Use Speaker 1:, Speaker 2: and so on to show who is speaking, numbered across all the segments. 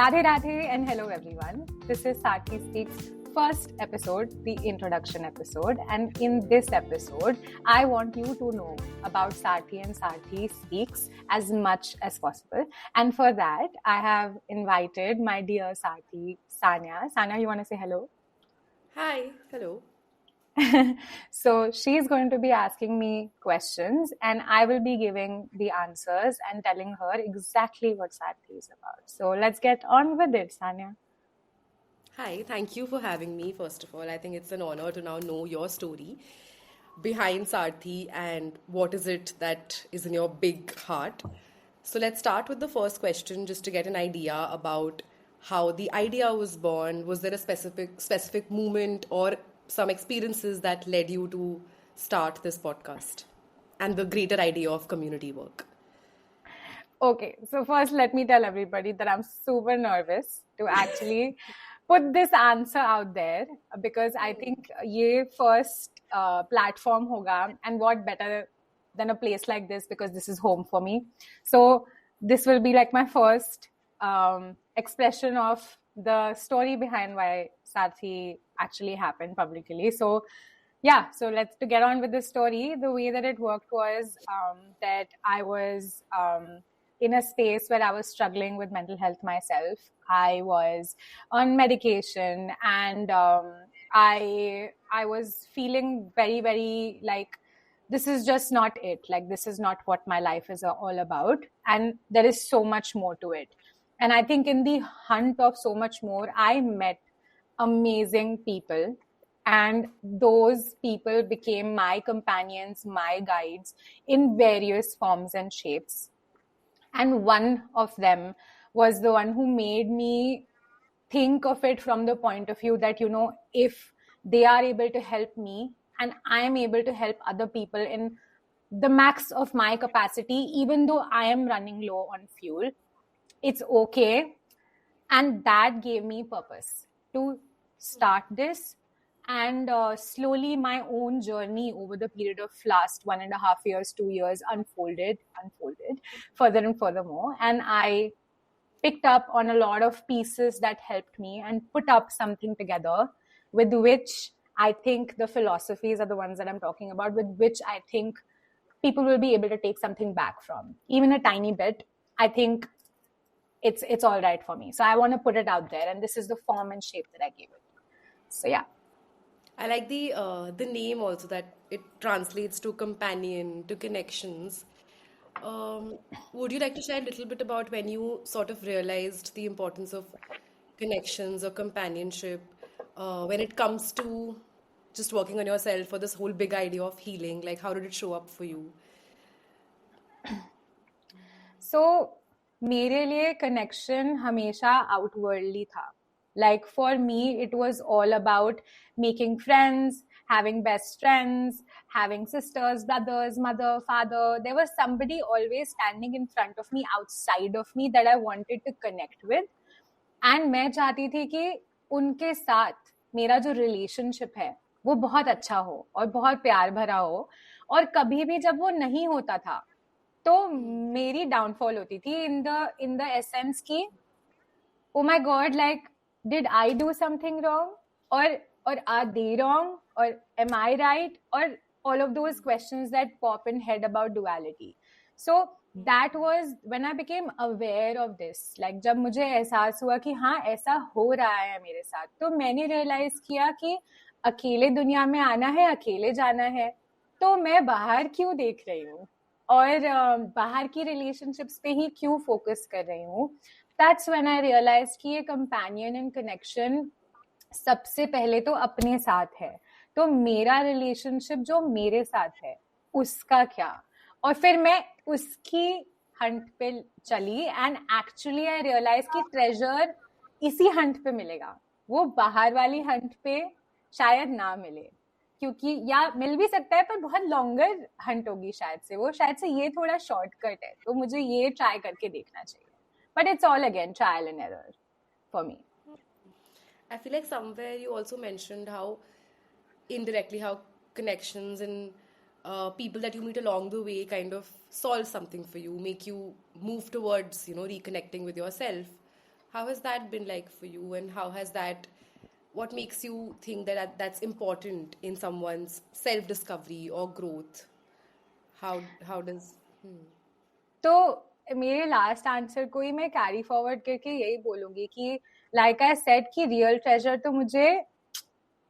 Speaker 1: Radhe Radhe and hello everyone. This is Sarthi Speaks first episode, the introduction episode. And in this episode, I want you to know about Sarthi and Sarthi Speaks as much as possible. And for that, I have invited my dear Sarthi, Sanya. Sanya, you want to say hello?
Speaker 2: Hi, hello.
Speaker 1: So she's going to be asking me questions and I will be giving the answers and telling her exactly what Sarthi is about. So let's get on with it, Sanya.
Speaker 2: Hi, thank you for having me, first of all. I think it's an honor to now know your story behind Sarthi and what is it that is in your big heart. So let's start with the first question just to get an idea about how the idea was born. Was there a specific moment or some experiences that led you to start this podcast and the greater idea of community work?
Speaker 1: Okay, so first let me tell everybody that I'm super nervous to actually put this answer out there because I think ये first platform होगा, and what better than a place like this because this is home for me. So this will be like my first expression of the story behind why Sarthi actually happened publicly. So yeah, so let's to get on with the story. The way that it worked was that I was in a space where I was struggling with mental health myself. I was on medication, and I was feeling very, very like this is just not it. Like this is not what my life is all about, and there is so much more to it. And I think in the hunt of so much more, I met amazing people. And those people became my companions, my guides in various forms and shapes. And one of them was the one who made me think of it from the point of view that, if they are able to help me and I am able to help other people in the max of my capacity, even though I am running low on fuel, it's okay. And that gave me purpose to start this. And slowly my own journey over the period of last 1.5 years, 2 years unfolded further and furthermore. And I picked up on a lot of pieces that helped me and put up something together with which I think the philosophies are the ones that I'm talking about, with which I think people will be able to take something back from. Even a tiny bit, I think it's all right for me. So I want to put it out there, and this is the form and shape that I gave it. So yeah.
Speaker 2: I like the name also, that it translates to companion, to connections. Would you like to share a little bit about when you sort of realized the importance of connections or companionship when it comes to just working on yourself or this whole big idea of healing? Like, how did it show up for you?
Speaker 1: So मेरे लिए connection हमेशा outwardly था. Like for me, it was all about making friends, having best friends, having sisters, brothers, mother, father. There was somebody always standing in front of me, outside of me, that I wanted to connect with. And मैं चाहती थी कि उनके साथ मेरा जो relationship है वो बहुत अच्छा हो और बहुत प्यार भरा हो. और कभी भी जब वो नहीं होता था तो मेरी डाउनफॉल होती थी इन द एसेंस की oh my god, like did I do something wrong, or are they wrong, or am I right, or all of those questions that pop in head about duality. So that was when I became aware of this. Like जब मुझे एहसास हुआ कि हाँ ऐसा हो रहा है मेरे साथ, तो मैंने रियलाइज किया कि अकेले दुनिया में आना है, अकेले जाना है, तो मैं बाहर क्यों देख रही हूँ और बाहर की रिलेशनशिप्स पे ही क्यों फोकस कर रही हूँ. That's when I realized कि ये companion and connection सबसे पहले तो अपने साथ है. तो मेरा रिलेशनशिप जो मेरे साथ है उसका क्या, और फिर मैं उसकी हंट पे चली. एंड एक्चुअली आई रियलाइज कि ट्रेजर इसी हंट पे मिलेगा, वो बाहर वाली हंट पे शायद ना मिले, क्योंकि या मिल भी सकता है पर बहुत लॉन्गर हंट होगी शायद से. वो शायद से ये थोड़ा शॉर्टकट है, तो मुझे ये ट्राई करके देखना चाहिए. But it's all again trial and error for me.
Speaker 2: I feel like somewhere you also mentioned how indirectly how connections and people that you meet along the way kind of solve something for you, make you move towards reconnecting with yourself. How has that been like for you, and what makes you think that that's important in someone's self-discovery or growth? How does
Speaker 1: तो मेरे last answer को ही मैं carry forward करके यही बोलूंगी कि like I said कि real treasure तो मुझे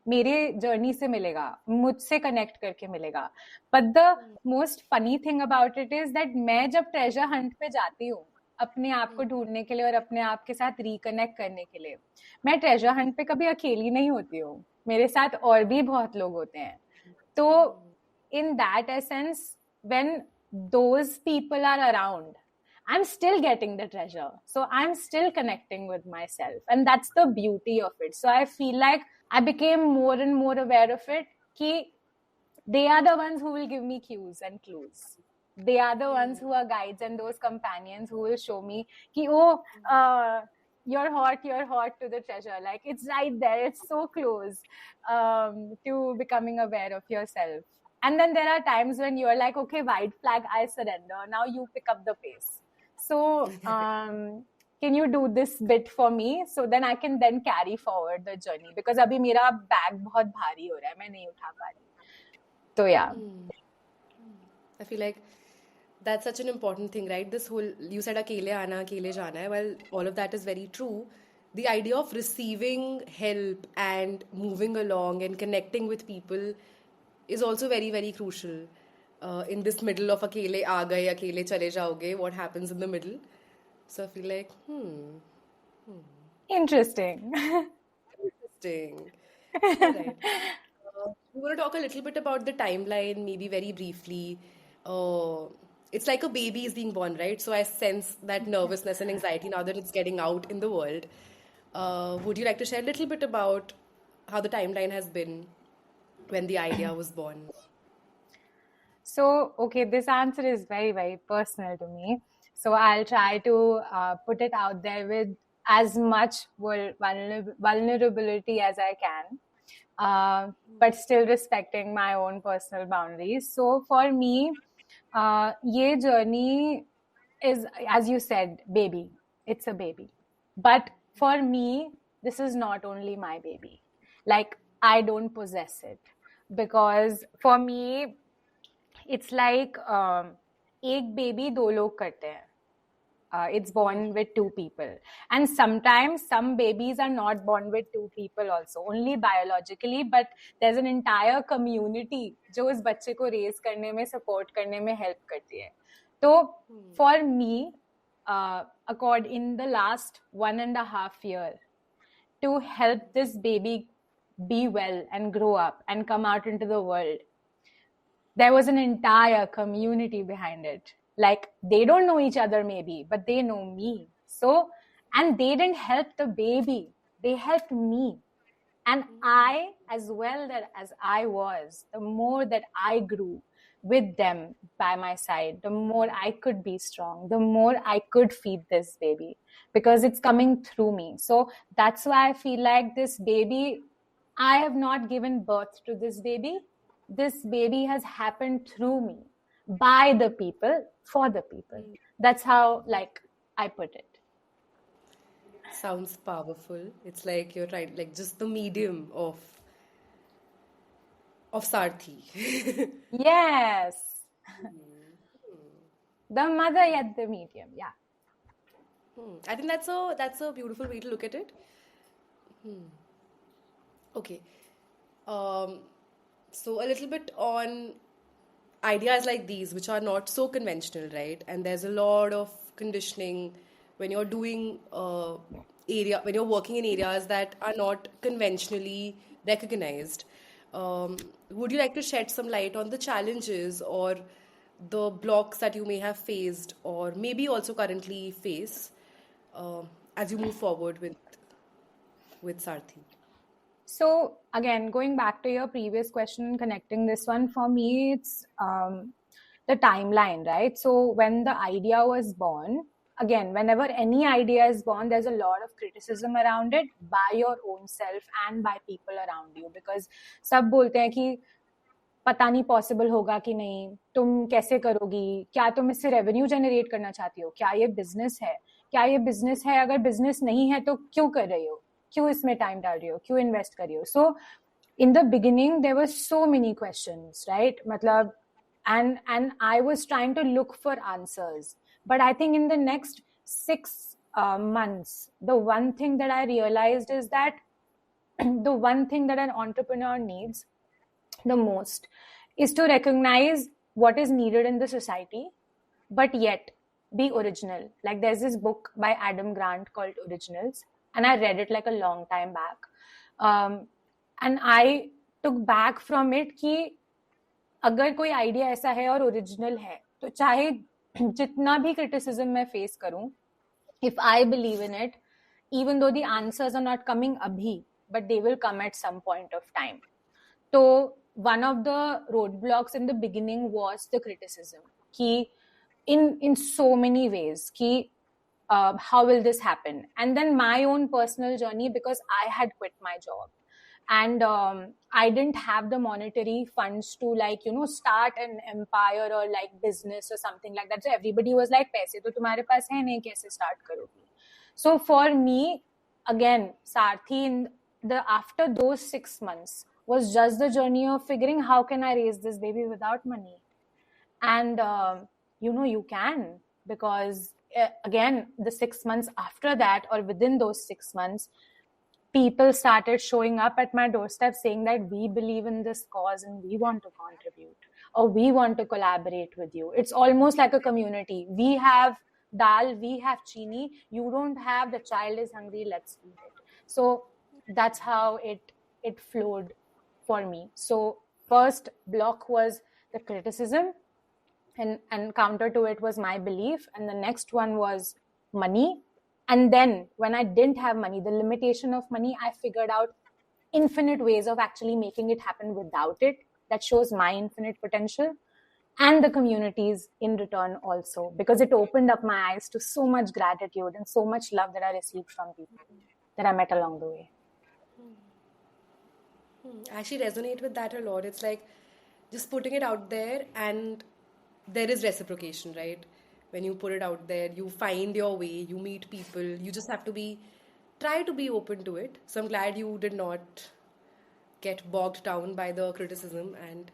Speaker 1: मेरे जर्नी से मिलेगा, मुझसे कनेक्ट करके मिलेगा. But the most funny thing about it is that मैं जब ट्रेजर हंट पे जाती हूँ अपने आप को ढूंढने के लिए और अपने आप के साथ रिकनेक्ट करने के लिए, मैं ट्रेजर हंट पे कभी अकेली नहीं होती हूँ, मेरे साथ और भी बहुत लोग होते हैं. तो in that essence, when those people are around, I'm still getting the treasure. So I'm still connecting with myself. And that's the beauty of it. So I feel like I became more and more aware of it. Ki they are the ones who will give me cues and clues. They are the ones who are guides and those companions who will show me ki, you're hot to the treasure. Like it's right there. It's so close to becoming aware of yourself. And then there are times when you're like, okay, white flag, I surrender. Now you pick up the pace. So can you do this bit for me? So then I can then carry forward the journey. Because abhi mera bag bahut bhari ho raha hai. Main nahi utha pa rahi. So yeah.
Speaker 2: I feel like that's such an important thing, right? This whole, you said akele aana, akele jana hai. Well, all of that is very true. The idea of receiving help and moving along and connecting with people is also very, very crucial. In this middle of akele aa gaye, akele chale jaoge, what happens in the middle? So I feel like,
Speaker 1: Interesting.
Speaker 2: Interesting. All right. We want to talk a little bit about the timeline, maybe very briefly. It's like a baby is being born, right? So I sense that nervousness and anxiety now that it's getting out in the world. Would you like to share a little bit about how the timeline has been when the idea was born?
Speaker 1: So, okay, this answer is very, very personal to me. So I'll try to put it out there with as much vulnerability as I can, but still respecting my own personal boundaries. So for me, ye journey is, as you said, baby. It's a baby. But for me, this is not only my baby. Like, I don't possess it. Because for me, it's like एक baby दो लोग करते हैं. It's born with two people. And sometimes some babies are not born with two people also, only biologically, but there's an entire community जो उस बच्चे को raise करने में, support करने में help करती है. तो for me, in the last 1.5 years, to help this baby be well and grow up and come out into the world, there was an entire community behind it. Like, they don't know each other maybe, but they know me. So, and they didn't help the baby. They helped me. And I, as well as I was, the more that I grew with them by my side, the more I could be strong, the more I could feed this baby, because it's coming through me. So that's why I feel like this baby, I have not given birth to this baby. This baby has happened through me, by the people, for the people. That's how, like, I put it.
Speaker 2: Sounds powerful. It's like you're right, like just the medium of Sarthi.
Speaker 1: Yes. The mother yet the medium. Yeah.
Speaker 2: I think that's a beautiful way to look at it. Okay. So a little bit on ideas like these, which are not so conventional, right? And there's a lot of conditioning when you're doing when you're working in areas that are not conventionally recognized. Would you like to shed some light on the challenges or the blocks that you may have faced, or maybe also currently face, as you move forward with Sarthi?
Speaker 1: So again, going back to your previous question, connecting this one, for me, it's the timeline, right? So when the idea was born, again, whenever any idea is born, there's a lot of criticism around it by your own self and by people around you, because सब बोलते हैं कि पता नहीं possible होगा कि नहीं, तुम कैसे करोगी, क्या तुम इससे रेवेन्यू जनरेट करना चाहती हो, क्या ये बिजनेस है, क्या ये बिजनेस है, अगर बिजनेस नहीं है तो क्यों कर रही हो, क्यों इसमें टाइम डाल रही हो, क्यों इन्वेस्ट कर रही हो. सो in the beginning there were so many questions, right? Matlab, and I was trying to look for answers, but I think in the next 6 months the one thing that I realized is that the one thing that an entrepreneur needs the most is to recognize what is needed in the society, but yet be original. Like there's this book by Adam Grant called Originals, and I read it like a long time back. And I took back from it कि अगर कोई idea ऐसा है और original है तो चाहे जितना भी क्रिटिसिज्म मैं फेस करूं, if I believe in it, even though the answers are not coming abhi, but they will come at some point of time. So one of the roadblocks in the beginning was the criticism. Ki in so many ways, ki how will this happen? And then my own personal journey, because I had quit my job. And I didn't have the monetary funds to start an empire or like business or something like that. So everybody was like, पैसे तो तुम्हारे पास है नहीं, कैसे start करोगी? So for me, again, Sarthi, after those 6 months was just the journey of figuring how can I raise this baby without money. And you can, because again, the 6 months after that, or within those 6 months, people started showing up at my doorstep saying that we believe in this cause and we want to contribute, or we want to collaborate with you. It's almost like a community. We have dal, we have chini, you don't have, the child is hungry, let's feed it. So that's how it flowed for me. So first block was the criticism, and counter to it was my belief, and the next one was money. And then when I didn't have money, the limitation of money, I figured out infinite ways of actually making it happen without it. That shows my infinite potential. And the communities in return also, because it opened up my eyes to so much gratitude and so much love that I received from people that I met along the way.
Speaker 2: I actually resonate with that a lot. It's like just putting it out there, and there is reciprocation, right? When you put it out there, you find your way, you meet people, you just have to try to be open to it. So I'm glad you did not get bogged down by the criticism and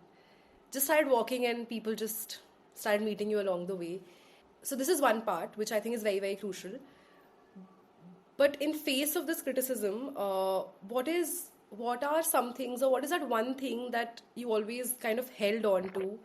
Speaker 2: just started walking, and people just started meeting you along the way. So this is one part which I think is very, very crucial. But in face of this criticism, what are some things, or what is that one thing that you always kind of held on to,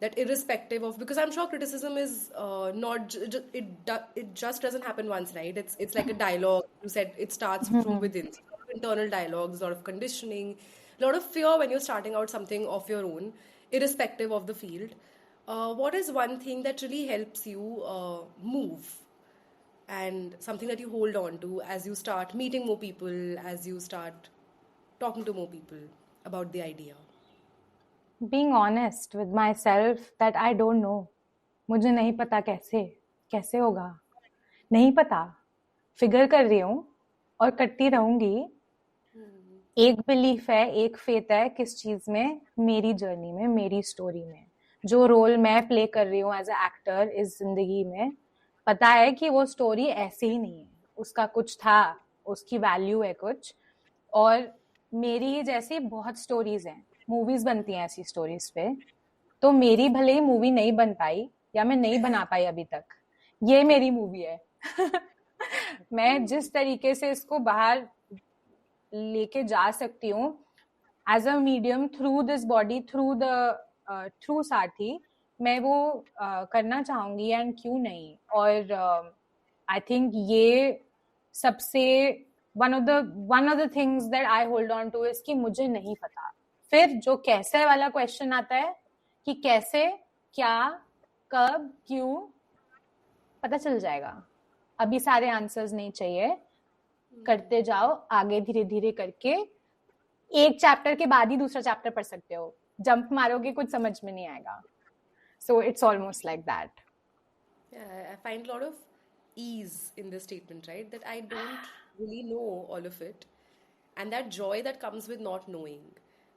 Speaker 2: that irrespective of, because I'm sure criticism is not it just doesn't happen once, right? It's like a dialogue. You said it starts from within. So, internal dialogues, a lot of conditioning, a lot of fear when you're starting out something of your own, irrespective of the field. What is one thing that really helps you move, and something that you hold on to as you start meeting more people, as you start talking to more people about the idea?
Speaker 1: Being honest with myself that I don't know. मुझे नहीं पता कैसे होगा, नहीं पता, figure कर रही हूँ और करती रहूंगी. एक बिलीफ है, एक फेथ है किस चीज में, मेरी जर्नी में, मेरी स्टोरी में, जो रोल मैं प्ले कर रही हूँ एज अ एक्टर इस जिंदगी में, पता है कि वो स्टोरी ऐसे ही नहीं है, उसका कुछ था, उसकी वैल्यू है कुछ. और मेरी ही जैसी बहुत स्टोरीज हैं, मूवीज बनती हैं ऐसी स्टोरीज पे. तो मेरी भले ही मूवी नहीं बन पाई या मैं नहीं बना पाई अभी तक, ये मेरी मूवी है. मैं जिस तरीके से इसको बाहर लेके जा सकती हूँ as a medium, through this body, through Saarthi, मैं वो करना चाहूंगी, एंड क्यों नहीं. और आई थिंक ये सबसे one of the things that I hold on to is कि मुझे नहीं पता. फिर जो कैसे वाला क्वेश्चन आता है कि कैसे, क्या, कब, क्यों, पता चल जाएगा. अभी सारे आंसर्स नहीं चाहिए, करते जाओ आगे, धीरे धीरे करके. एक चैप्टर के बाद ही दूसरा चैप्टर पढ़ सकते हो, जंप मारोगे कुछ समझ में नहीं आएगा. So it's almost like that.
Speaker 2: Yeah, I find a lot of ease in this statement, right? That I don't really know all of it. And that joy that comes with not knowing.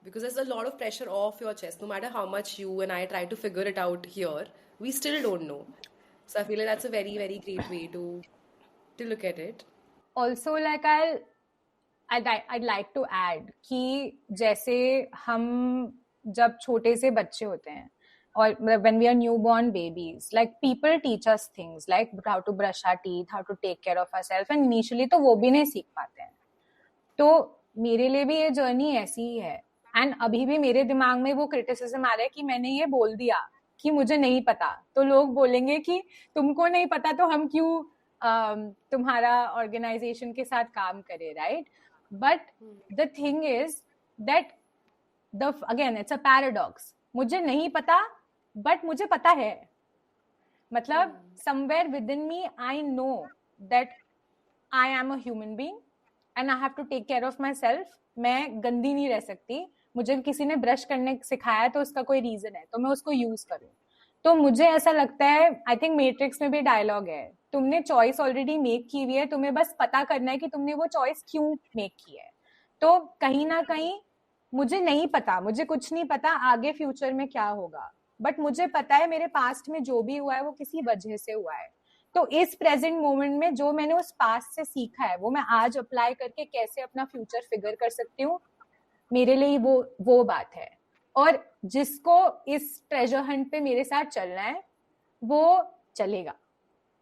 Speaker 2: Because there's a lot of pressure off your chest. No matter how much you and I try to figure it out here, we still don't know. So I feel like that's a very, very great way to to look at it.
Speaker 1: Also, like I'd like to add कि जैसे हम जब छोटे से बच्चे होते हैं और when we are newborn babies, like people teach us things like how to brush our teeth, how to take care of ourselves, and initially तो वो भी नहीं सीख पाते हैं. तो मेरे लिए भी ये जर्नी ऐसी ही है. एंड अभी भी मेरे दिमाग में वो क्रिटिसिज्म आ रहा है कि मैंने ये बोल दिया कि मुझे नहीं पता, तो लोग बोलेंगे कि तुमको नहीं पता तो हम क्यों तुम्हारा ऑर्गेनाइजेशन के साथ काम करें, right? But the thing is that again it's a paradox. मुझे नहीं पता बट मुझे पता है. मतलब somewhere within me I know that I am a human being and I have to take care of myself. मैं गंदी नहीं रह सकती. मुझे किसी ने ब्रश करने सिखाया तो उसका कोई रीजन है, तो मैं उसको यूज करूं. तो मुझे ऐसा लगता है, आई थिंक मैट्रिक्स में भी डायलॉग है, तुमने चॉइस ऑलरेडी मेक की हुई है, तुम्हें बस पता करना है कि तुमने वो चॉइस क्यों मेक की है. तो कहीं ना कहीं मुझे नहीं पता, मुझे कुछ नहीं पता आगे फ्यूचर में क्या होगा, बट मुझे पता है मेरे पास्ट में जो भी हुआ है वो किसी वजह से हुआ है. तो इस प्रेजेंट मोमेंट में जो मैंने उस पास्ट से सीखा है वो मैं आज अप्लाई करके कैसे अपना फ्यूचर फिगर कर सकती हूँ, मेरे लिए वो बात है. और जिसको इस ट्रेजर हंट पे मेरे साथ चलना है वो चलेगा,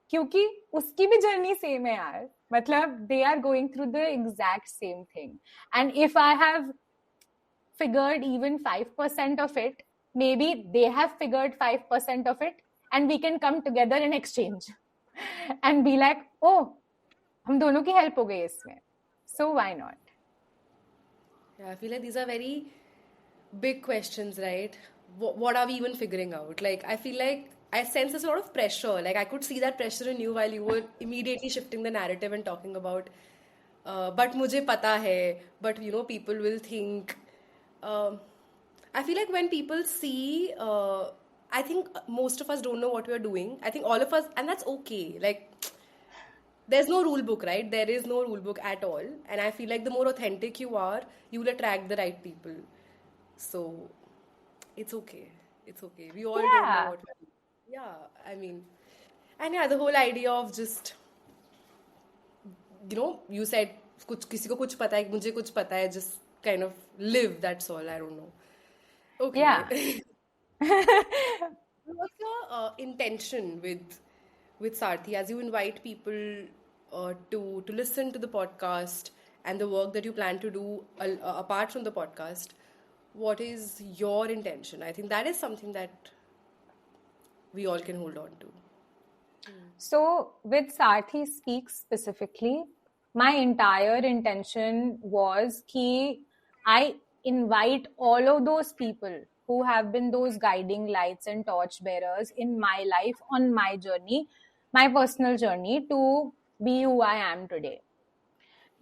Speaker 1: क्योंकि उसकी भी जर्नी सेम है यार. मतलब they are going through the exact same thing, and if I have figured even 5% of it, maybe they have figured 5% of it, and we can come together in exchange and be like, oh, हम दोनों की help हो गई इसमें. So why not?
Speaker 2: Yeah, I feel like these are very big questions, right? What are we even figuring out? Like, I feel like I sense a lot of pressure. Like, I could see that pressure in you while you were immediately shifting the narrative and talking about, but मुझे पता है, but you know, people will think. I feel like when people see, I think most of us don't know what we're doing. I think all of us, and that's okay. Like, there's no rule book, right? There is no rule book at all. And I feel like the more authentic you are, you will attract the right people. So, it's okay. It's okay. We all don't know what we're doing. Yeah, I mean, and yeah, the whole idea of just, you know, you said, कुछ किसी को कुछ पता है, मुझे कुछ पता है, just kind of live, that's all. I don't know. Okay.
Speaker 1: Yeah.
Speaker 2: What's your intention with Sarthi as you invite people to listen to the podcast and the work that you plan to do apart from the podcast? What is your intention? I think that is something that we all can hold on to.
Speaker 1: So with Sarthi Speaks specifically, my entire intention was कि I invite all of those people who have been those guiding lights and torch bearers in my life on my journey, my personal journey, to be who I am today.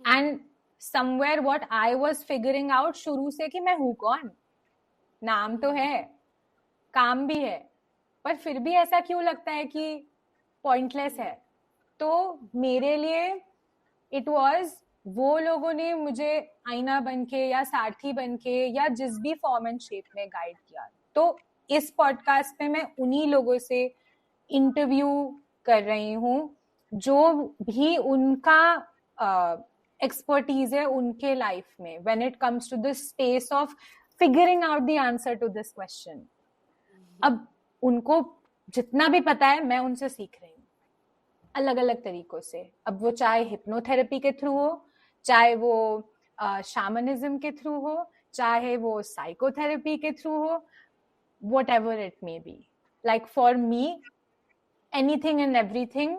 Speaker 1: And somewhere what I was figuring out शुरू से कि मैं हूँ कौन. नाम तो है, काम भी है, पर फिर भी ऐसा क्यों लगता है कि पॉइंटलेस है. तो मेरे लिए इट वाज, वो लोगों ने मुझे आईना बन के या सारथी बन के या जिस भी फॉर्म एंड शेप में गाइड किया. तो इस पॉडकास्ट पे मैं उन्हीं लोगों से इंटरव्यू कर रही हूँ जो भी उनका एक्सपर्टीज है उनके लाइफ में when it comes to the space of figuring out the answer to this question. अब उनको जितना भी पता है मैं उनसे सीख रही हूँ अलग अलग तरीकों से. अब वो चाहे हिप्नोथेरेपी के थ्रू हो, चाहे वो शामनिज्म के थ्रू हो, चाहे वो साइकोथेरेपी के थ्रू हो, whatever it may be. Like for me, anything and everything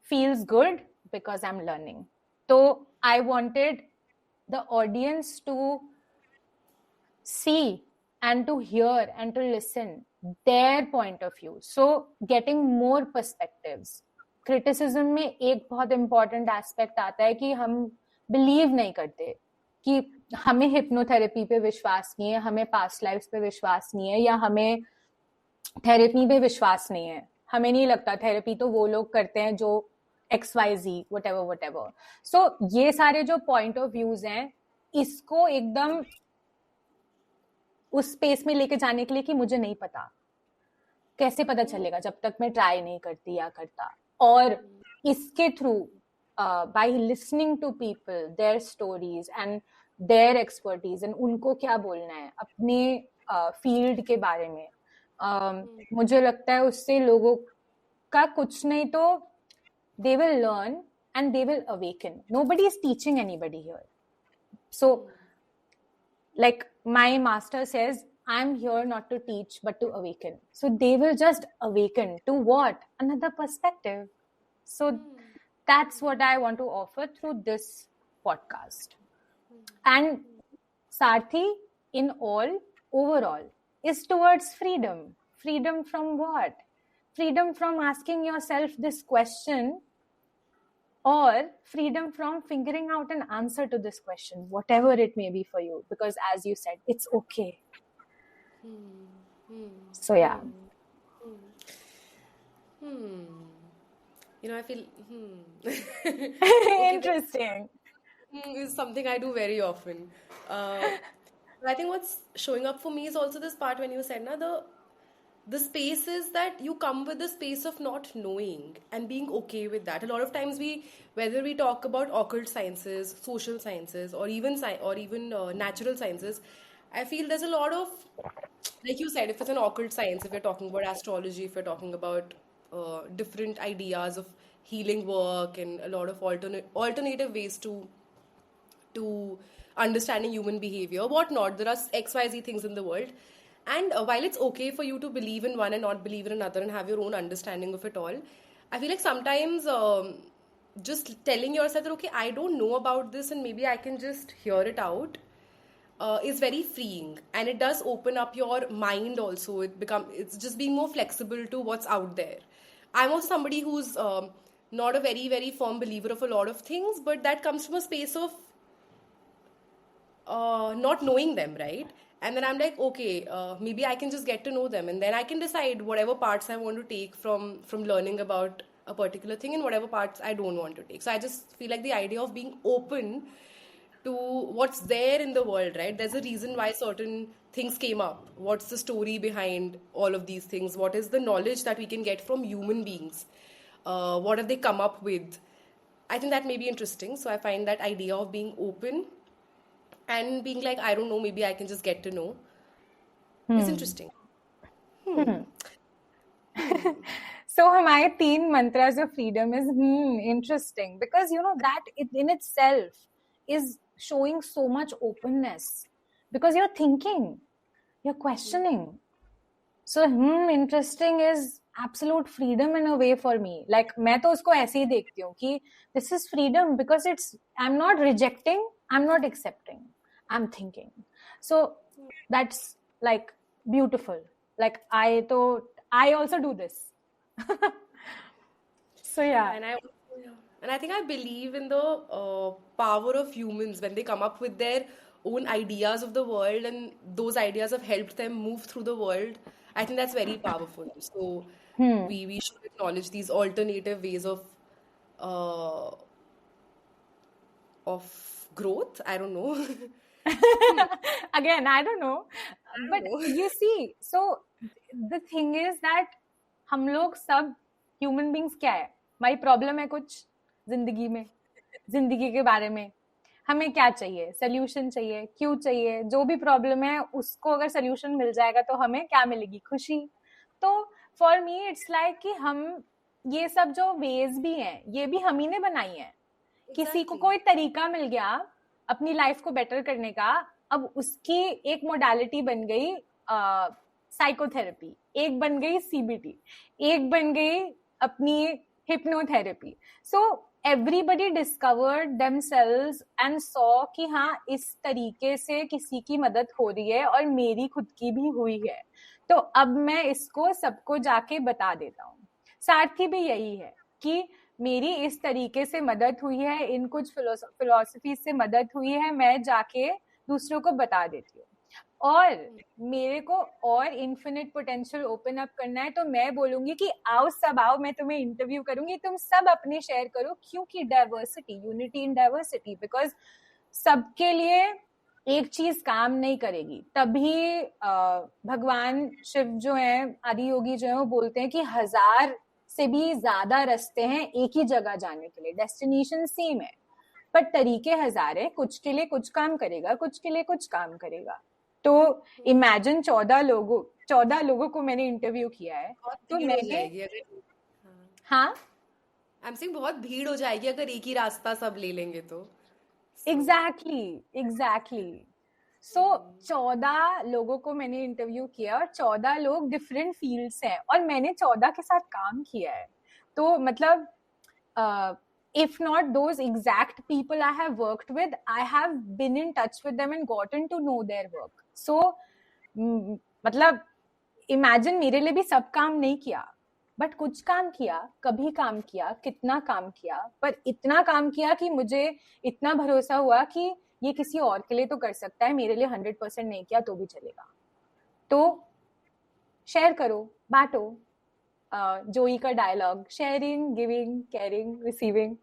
Speaker 1: feels good because I'm learning. So I wanted the audience to see and to hear and to listen their point of view. So getting more perspectives. Criticism में एक बहुत important aspect आता है कि हम believe नहीं करते, कि हमें हिप्नोथेरेपी पे विश्वास नहीं है, हमें पास्ट लाइफ्स पे विश्वास नहीं है, या हमें थेरेपी पे विश्वास नहीं है. हमें नहीं लगता थेरेपी तो वो लोग करते हैं जो XYZ whatever. सो ये सारे जो पॉइंट ऑफ व्यूज हैं, इसको एकदम उस स्पेस में लेके जाने के लिए कि मुझे नहीं पता, कैसे पता चलेगा जब तक मैं ट्राई नहीं करती या करता. और इसके through by listening to people, their stories and their expertise and उनको क्या बोलना है अपने फील्ड के बारे में, मुझे लगता है उससे लोगों का कुछ नहीं तो they will learn and they will awaken. Nobody is teaching anybody here. So like my master says, I'm here not to teach but to awaken. So they will just awaken to what? Another perspective. So that's what I want to offer through this podcast. And Sarthi, in all, overall, is towards freedom. Freedom from what? Freedom from asking yourself this question, or freedom from figuring out an answer to this question, whatever it may be for you. Because as you said, it's okay. So yeah.
Speaker 2: You know, I feel
Speaker 1: Interesting.
Speaker 2: Is something I do very often. I think what's showing up for me is also this part when you said, na, the space is that you come with the space of not knowing and being okay with that. A lot of times whether we talk about occult sciences, social sciences, or even natural sciences, I feel there's a lot of, like you said, if it's an occult science, if you're talking about astrology, if you're talking about different ideas of healing work and a lot of alternative ways to understanding human behavior, whatnot. There are XYZ things in the world. And while it's okay for you to believe in one and not believe in another and have your own understanding of it all, I feel like sometimes just telling yourself that, okay, I don't know about this and maybe I can just hear it out is very freeing. And it does open up your mind also. It's just being more flexible to what's out there. I'm also somebody who's not a very, very firm believer of a lot of things, but that comes from a space of not knowing them, right? And then I'm like, okay, maybe I can just get to know them, and then I can decide whatever parts I want to take from learning about a particular thing and whatever parts I don't want to take. So I just feel like the idea of being open to what's there in the world, right? There's a reason why certain things came up. What's the story behind all of these things? What is the knowledge that we can get from human beings? What have they come up with? I think that may be interesting. So I find that idea of being open and being like, I don't know, maybe I can just get to know is interesting.
Speaker 1: So हमारे 3 mantras of freedom is interesting, because you know that it in itself is showing so much openness, because you're thinking, you're questioning. So interesting is absolute freedom in a way for me. Like मैं तो उसको ऐसे ही देखती हूँ कि this is freedom because I'm not rejecting, I'm not accepting, I'm thinking. So that's like beautiful. Like I also do this. So yeah.
Speaker 2: And I think I believe in the power of humans when they come up with their own ideas of the world, and those ideas have helped them move through the world. I think that's very powerful. So we should acknowledge these alternative ways of growth. I don't know.
Speaker 1: Again, I don't know. But you see, so the thing is that हम लोग सब human beings क्या है? हमारी problem है कुछ जिंदगी में, जिंदगी के बारे में हमें क्या चाहिए, सोल्यूशन चाहिए, क्यों चाहिए, जो भी प्रॉब्लम है उसको अगर सोल्यूशन मिल जाएगा तो हमें क्या मिलेगी, खुशी. तो फॉर मी इट्स लाइक कि हम ये सब जो वेज भी हैं ये भी हम ही ने बनाई है. किसी को कोई तरीका मिल गया अपनी लाइफ को बेटर करने का, अब उसकी एक मोडालिटी बन गई साइकोथेरेपी, एक बन गई सीबीटी, एक बन गई अपनी hypnotherapy. So everybody discovered themselves and saw कि हाँ इस तरीके से किसी की मदद हो रही है और मेरी खुद की भी हुई है, तो अब मैं इसको सबको जाके बता देता हूँ. सारथी भी यही है कि मेरी इस तरीके से मदद हुई है, इन कुछ फिलोसफी से मदद हुई है, मैं जाके दूसरों को बता देती हूँ. और मेरे को और इन्फिनिट पोटेंशियल ओपन अप करना है तो मैं बोलूंगी कि आओ सब आओ, मैं तुम्हें इंटरव्यू करूंगी, तुम सब अपने शेयर करो, क्योंकि diversity, unity in diversity, because सबके लिए एक चीज काम नहीं करेगी. तभी भगवान शिव जो है, आदि योगी जो है, वो बोलते हैं कि 1000 से भी ज्यादा रास्ते हैं एक ही जगह जाने के लिए, डेस्टिनेशन सेम है पर तरीके हजार है, कुछ के लिए कुछ काम करेगा, कुछ के लिए कुछ काम करेगा। तो इमेजिन 14 लोगों को मैंने इंटरव्यू किया है,
Speaker 2: बहुत
Speaker 1: तो
Speaker 2: भीड़ हो
Speaker 1: मैंने,
Speaker 2: जाएगी अगर,
Speaker 1: हाँ
Speaker 2: आई एम सेइंग बहुत भीड़ हो जाएगी अगर एक ही रास्ता सब ले लेंगे तो। सो
Speaker 1: एग्जैक्टली सो 14 लोगों को मैंने इंटरव्यू किया और 14 लोग डिफरेंट फील्ड्स हैं और मैंने 14 के साथ काम किया है। तो मतलब if not those exact people I have worked with, I have been in touch with them and gotten to know their work. So मतलब इमेजिन मेरे लिए भी सब काम नहीं किया, बट कुछ काम किया, कभी काम किया, कितना काम किया, पर इतना काम किया कि मुझे इतना भरोसा हुआ कि ये किसी और के लिए तो कर सकता है, मेरे लिए 100% नहीं किया तो भी चलेगा। तो शेयर करो, बांटो, जोई का dialogue, sharing, giving, caring, receiving.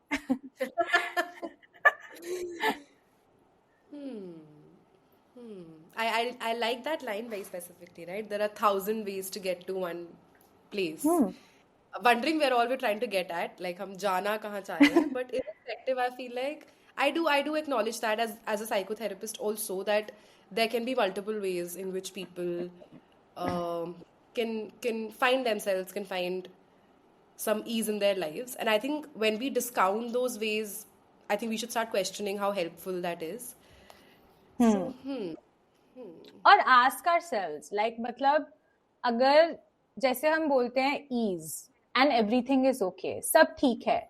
Speaker 2: I like that line very specifically, right? There are 1,000 ways to get to one place. Wondering where all we're trying to get at, like हम जाना कहाँ चाह रहे हैं, but irrespective, I feel like I do acknowledge that as a psychotherapist also, that there can be multiple ways in which people can find themselves, can find some ease in their lives. And I think when we discount those ways, I think we should start questioning how helpful that is. So,
Speaker 1: और ask ourselves, like मतलब अगर जैसे हम बोलते हैं ease and everything is okay, सब ठीक है,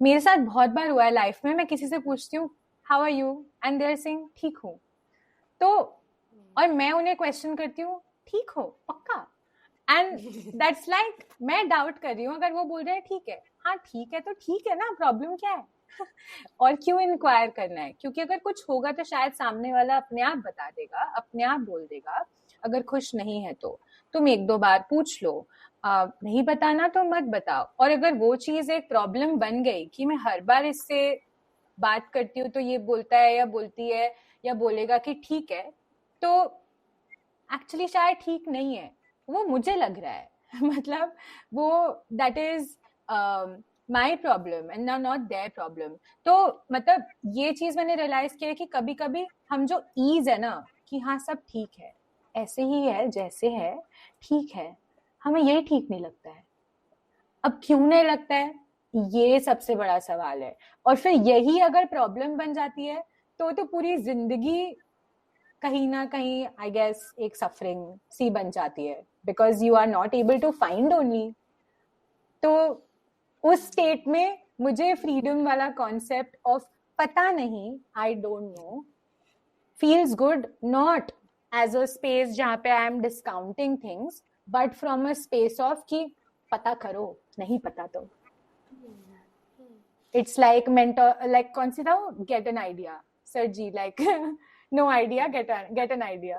Speaker 1: मेरे साथ बहुत बार हुआ है लाइफ में, मैं किसी से पूछती हूँ how are you and they are saying ठीक हूँ, तो और मैं उन्हें क्वेश्चन करती हूँ ठीक हो पक्का, एंड दैट्स लाइक मैं डाउट कर रही हूँ, अगर वो बोल रहे हैं ठीक है, हाँ ठीक है तो ठीक है ना, प्रॉब्लम क्या है? और क्यों इंक्वायर करना है? क्योंकि अगर कुछ होगा तो शायद सामने वाला अपने आप बता देगा, अपने आप बोल देगा। अगर खुश नहीं है तो तुम 1-2 बार पूछ लो, नहीं बताना तो मत बताओ। और अगर वो चीज एक प्रॉब्लम बन गई कि मैं हर बार इससे बात करती हूँ तो ये बोलता है या बोलती है या बोलेगा कि ठीक है, तो एक्चुअली शायद ठीक नहीं है, वो मुझे लग रहा है। मतलब वो that is my problem and not their problem. तो मतलब ये चीज मैंने रियलाइज किया है कि कभी कभी हम जो ईज है ना कि हाँ सब ठीक है, ऐसे ही है जैसे है, ठीक है, हमें यही ठीक नहीं लगता है। अब क्यों नहीं लगता है, ये सबसे बड़ा सवाल है। और फिर यही अगर प्रॉब्लम बन जाती है तो पूरी जिंदगी कहीं ना कहीं आई गेस एक सफरिंग सी बन जाती है, because you are not able to find only. तो उस स्टेट में मुझे फ्रीडम वाला कॉन्सेप्ट ऑफ पता नहीं, I don't know, feels good, not as a space जहां पे I am discounting things, but from a space of कि पता करो, नहीं पता तो इट्स लाइक मेंटर, लाइक कौन सी था, get an idea sir ji, like no idea, get an idea.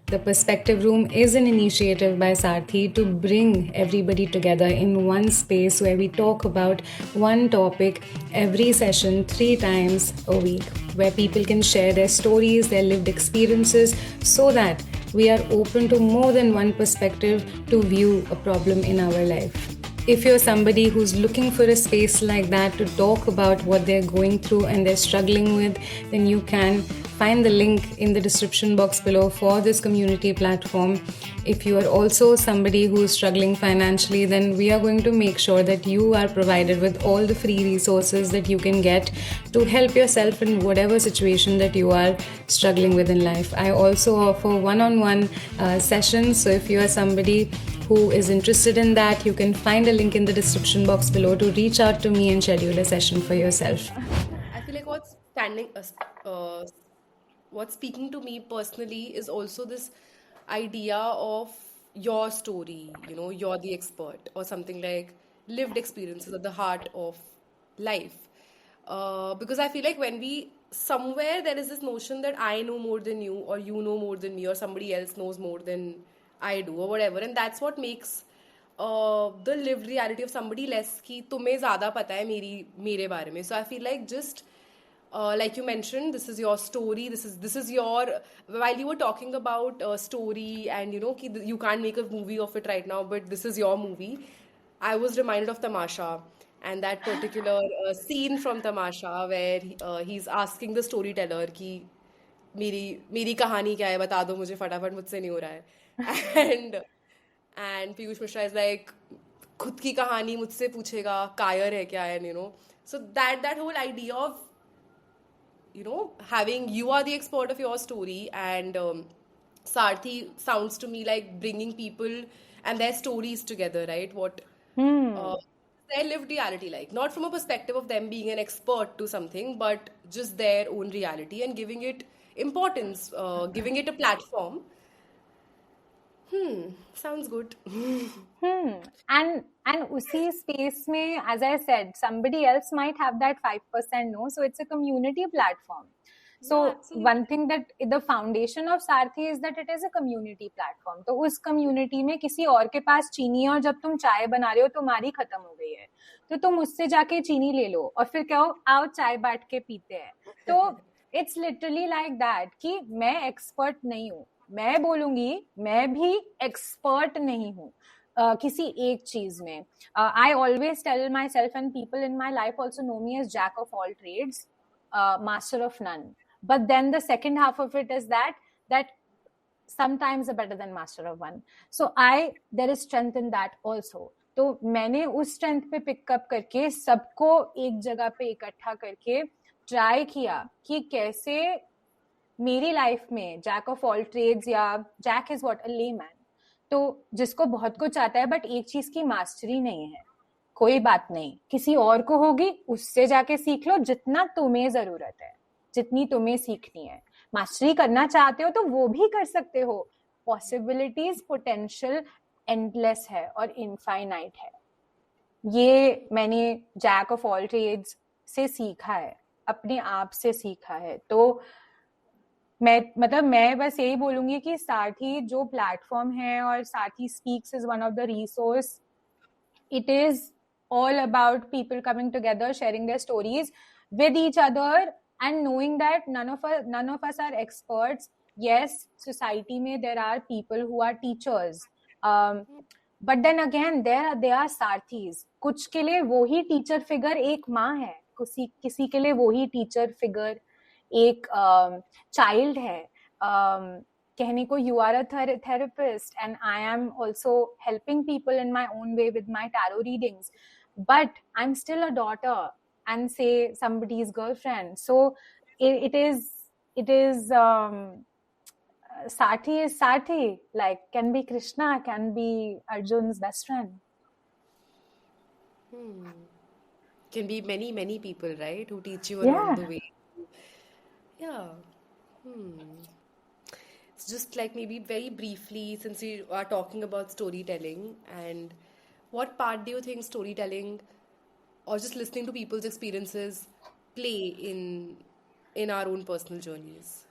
Speaker 3: The Perspective Room is an initiative by Sarthi to bring everybody together in one space where we talk about one topic every session 3 times a week, where people can share their stories, their lived experiences, so that we are open to more than one perspective to view a problem in our life. If you're somebody who's looking for a space like that to talk about what they're going through and they're struggling with, then you can find the link in the description box below for this community platform. If you are also somebody who is struggling financially, then we are going to make sure that you are provided with all the free resources that you can get to help yourself in whatever situation that you are struggling with in life. I also offer one-on-one sessions, so if you are somebody who is interested in that, you can find a link in the description box below to reach out to me and schedule a session for yourself.
Speaker 2: I feel like what's speaking to me personally is also this idea of your story, you're the expert, or something like lived experiences at the heart of life. Because I feel like somewhere there is this notion that I know more than you, or you know more than me, or somebody else knows more than I do, or whatever, and that's what makes the lived reality of somebody less कि तुम्हें ज़्यादा पता है मेरे बारे में. So I feel like just like you mentioned, this is your story, this is your, while you were talking about story and कि you can't make a movie of it right now, but this is your movie. I was reminded of Tamasha and that particular scene from Tamasha where he's asking the storyteller कि मेरी मेरी कहानी क्या है बता दो मुझे फटाफट मुझसे नहीं हो रहा है and Piyush Mishra is like खुद की कहानी मुझसे पूछेगा कायर है क्या है so that whole idea of having you are the expert of your story and Sarthi sounds to me like bringing people and their stories together, right? What their lived reality like, not from a perspective of them being an expert to something, but just their own reality and giving it importance, giving it a platform. Sounds good.
Speaker 1: And usi space mein, as I said, somebody else might have that 5% no, so it's a community platform. So one thing that the foundation of Sarthi is that it is a community platform. तो उस community में किसी और के पास चीनी है और जब तुम चाय बना रहे हो तुम्हारी खत्म हो गई है तो तुम उससे जाके चीनी ले लो और फिर कहो आओ चाय बांट के पीते हैं तो it's literally like that कि मैं expert नहीं हूँ मैं बोलूंगी मैं भी expert नहीं हूँ किसी एक चीज में I always tell myself and people in my life also know me as jack of all trades master of none. But then the second half of it is that sometimes are better than master of one. So there is strength in that also. तो मैंने उस strength पे pickup करके सबको एक जगह पे इकट्ठा करके ट्राई किया कि कैसे मेरी लाइफ में जैक ऑफ ऑल ट्रेड्स या jack is what a layman तो जिसको बहुत कुछ आता है बट एक चीज की मास्टरी नहीं है कोई बात नहीं किसी और को होगी उससे जाके सीख लो जितना तुम्हें जरूरत है जितनी तुम्हें सीखनी है मास्टरी करना चाहते हो तो वो भी कर सकते हो पॉसिबिलिटीज पोटेंशियल एंडलेस है और इनफाइनाइट है ये मैंने जैक ऑफ ऑल ट्रेड्स से सीखा है अपने आप से सीखा है तो मैं बस यही बोलूंगी कि सारथी जो प्लेटफॉर्म है और सारथी speaks is one of the resource it is all about people coming together sharing their stories with each other and knowing that none of us are experts yes society mein there are people who are teachers but then again they are sarthis कुछ के लिए वो ही teacher figure एक माँ है किसी के लिए वो ही टीचर फिगर एक चाइल्ड है कहने को you are a therapist and I am also helping people in my own way with my tarot readings but I'm still a daughter and say somebody's girlfriend so it is Sarthi is Sarthi like can be Krishna can be Arjun's best friend
Speaker 2: Can be many people right who teach you along the way just like maybe very briefly since we are talking about storytelling and what part do you think storytelling or just listening to people's experiences play in our own personal journeys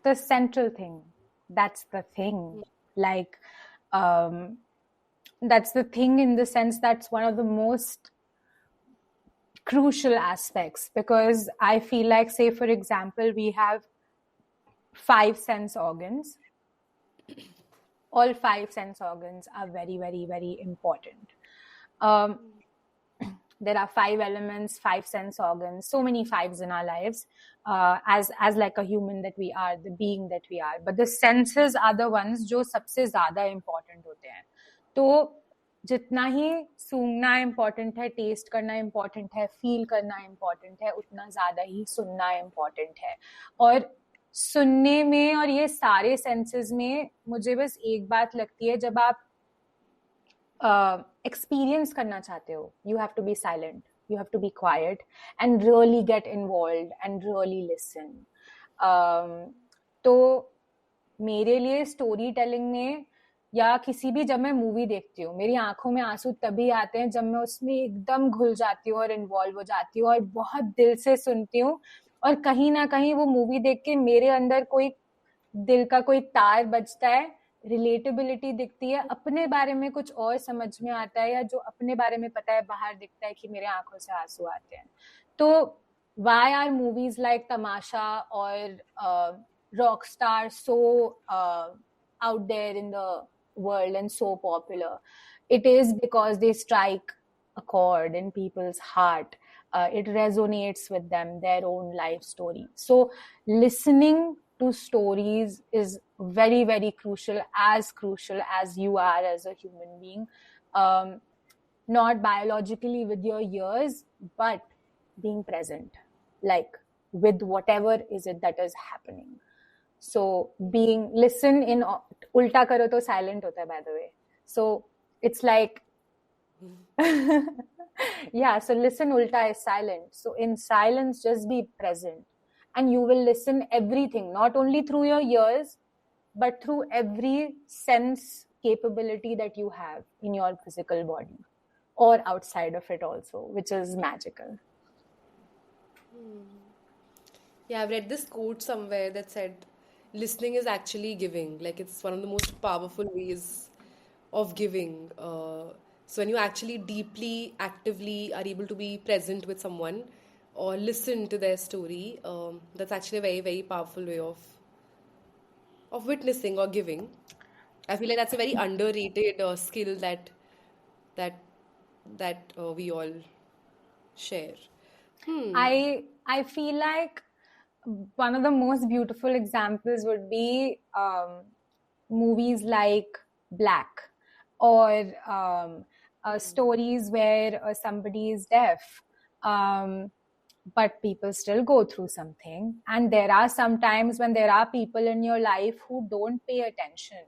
Speaker 1: the central thing that's the thing like that's the thing in the sense that's one of the most crucial aspects because I feel like say for example we have 5 sense organs all 5 sense organs are very very very important there are 5 elements 5 sense organs so many fives in our lives as like a human that we are the being that we are but the senses are the ones जो सबसे ज़्यादा important होते हैं तो जितना ही सूंघना important है test करना important है फील करना इम्पोर्टेंट है उतना ज़्यादा ही सुनना इम्पोर्टेंट है और सुनने में और ये सारे सेंसेस में मुझे बस एक बात लगती है जब आप एक्सपीरियंस करना चाहते हो you have to be silent you have to be quiet and really get involved and really listen तो मेरे लिए स्टोरी टेलिंग में या किसी भी जब मैं मूवी देखती हूँ मेरी आंखों में आंसू तभी आते हैं जब मैं उसमें एकदम घुल जाती हूँ और इन्वॉल्व हो जाती हूँ और बहुत दिल से सुनती हूँ और कहीं ना कहीं वो मूवी देख के मेरे अंदर कोई दिल का कोई तार बजता है रिलेटेबिलिटी दिखती है अपने बारे में कुछ और समझ में आता है या जो अपने बारे में पता है बाहर दिखता है कि मेरे आंखों से आंसू आते हैं तो why are movies like Tamasha or Rockstar so out there in the world and so popular it is because they strike a chord in people's heart. It resonates with them, their own life story. So listening to stories is very, very crucial as you are as a human being. Not biologically with your ears, but being present, like with whatever is it that is happening. So being listen in ulta karo to silent hota hai, by the way. So it's like yeah, so listen ulta is silent. So in silence, just be present, and you will listen everything, not only through your ears, but through every sense capability that you have in your physical body or outside of it also, which is magical.
Speaker 2: Yeah, I've read this quote somewhere that said, listening is actually giving. Like, it's one of the most powerful ways of giving. So, when you actually deeply, actively are able to be present with someone or listen to their story, that's actually a very, very powerful way of witnessing or giving. I feel like that's a very underrated skill that we all share.
Speaker 1: I feel like one of the most beautiful examples would be movies like Black, or stories where somebody is deaf, but people still go through something. And there are some times when there are people in your life who don't pay attention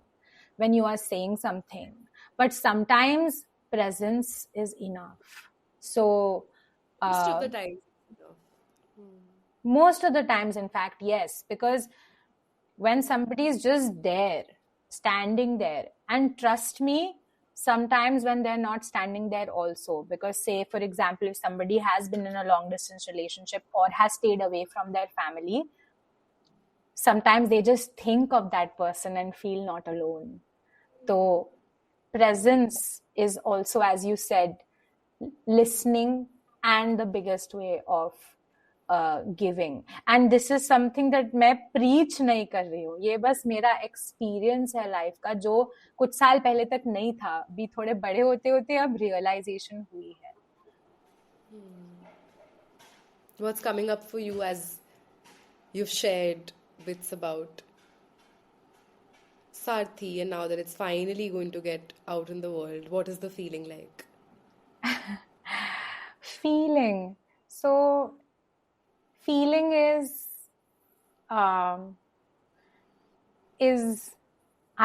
Speaker 1: when you are saying something, but sometimes presence is enough. So
Speaker 2: Most of the time.
Speaker 1: most of the times, in fact, yes, because when somebody is just there, standing there, and trust me, sometimes when they're not standing there also, because say, for example, if somebody has been in a long distance relationship or has stayed away from their family, sometimes they just think of that person and feel not alone. So presence is also, as you said, listening and the biggest way of giving. And this is something that मैं preach नहीं कर रही हूँ, ये बस मेरा experience है life का, जो कुछ साल पहले तक नहीं था, भी थोड़े बड़े होते होते अब रियलाइजेशन हुई है.
Speaker 2: What's coming up for you as you've shared bits about Sarthi, and now that it's finally going to get out in the world, what is the feeling like?
Speaker 1: Feeling. So feeling is I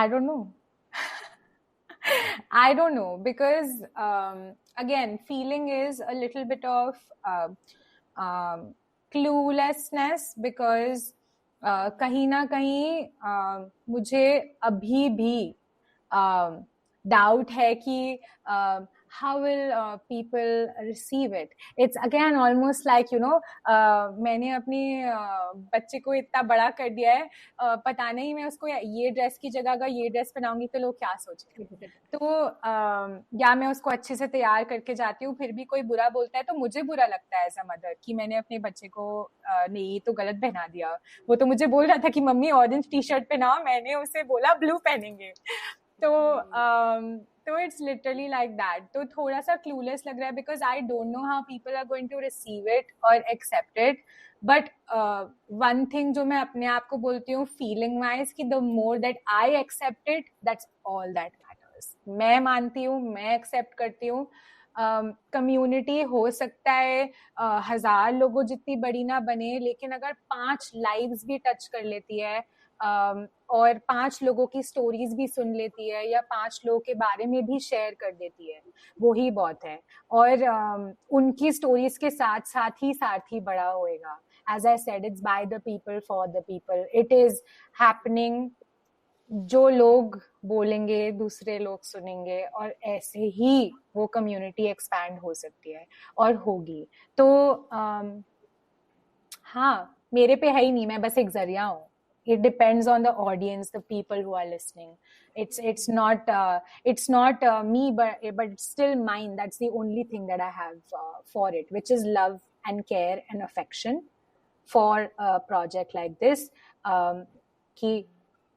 Speaker 1: don't know. I don't know, because again, feeling is a little bit of cluelessness, because कहीं ना कहीं मुझे अभी भी doubt है कि how will people receive it. It's again almost like, you know, मैंने अपनी बच्चे को इतना बड़ा कर दिया है, पता नहीं मैं उसको ये ड्रेस की जगह अगर ये ड्रेस पहनाऊंगी तो लोग क्या सोचेंगे. तो या मैं उसको अच्छे से तैयार करके जाती हूँ, फिर भी कोई बुरा बोलता है तो मुझे बुरा लगता है एज अ मदर कि मैंने अपने बच्चे को नहीं तो गलत पहना दिया. वो तो मुझे बोल रहा था कि मम्मी ऑरेंज टी शर्ट पहनाओ, मैंने उसे बोला ब्लू पहनेंगे. तो इट्स लिटरली लाइक दैट. तो थोड़ा सा क्लूलेस लग रहा है, because I don't know how people are going to receive it और accept it. But one thing जो मैं अपने आप को बोलती हूँ फीलिंग वाइज, कि the more that I accept it, that's all that matters. मैं मानती हूँ, मैं एक्सेप्ट करती हूँ. कम्युनिटी हो सकता है 1000 लोगों जितनी बड़ी ना बने, लेकिन अगर 5 लाइव्स भी टच कर लेती है और 5 लोगों की स्टोरीज भी सुन लेती है, या 5 लोगों के बारे में भी शेयर कर देती है, वो ही बहुत है. और उनकी स्टोरीज के साथ साथ ही सारथी बड़ा होएगा. As I said, it's by the people for the people. It is happening. जो लोग बोलेंगे दूसरे लोग सुनेंगे, और ऐसे ही वो कम्युनिटी एक्सपैंड हो सकती है और होगी. तो हाँ, मेरे पे है ही नहीं, मैं बस एक जरिया हूँ. It depends on the audience, the people who are listening. It's not me, but it's still mine. That's the only thing that I have for it, which is love and care and affection for a project like this. कि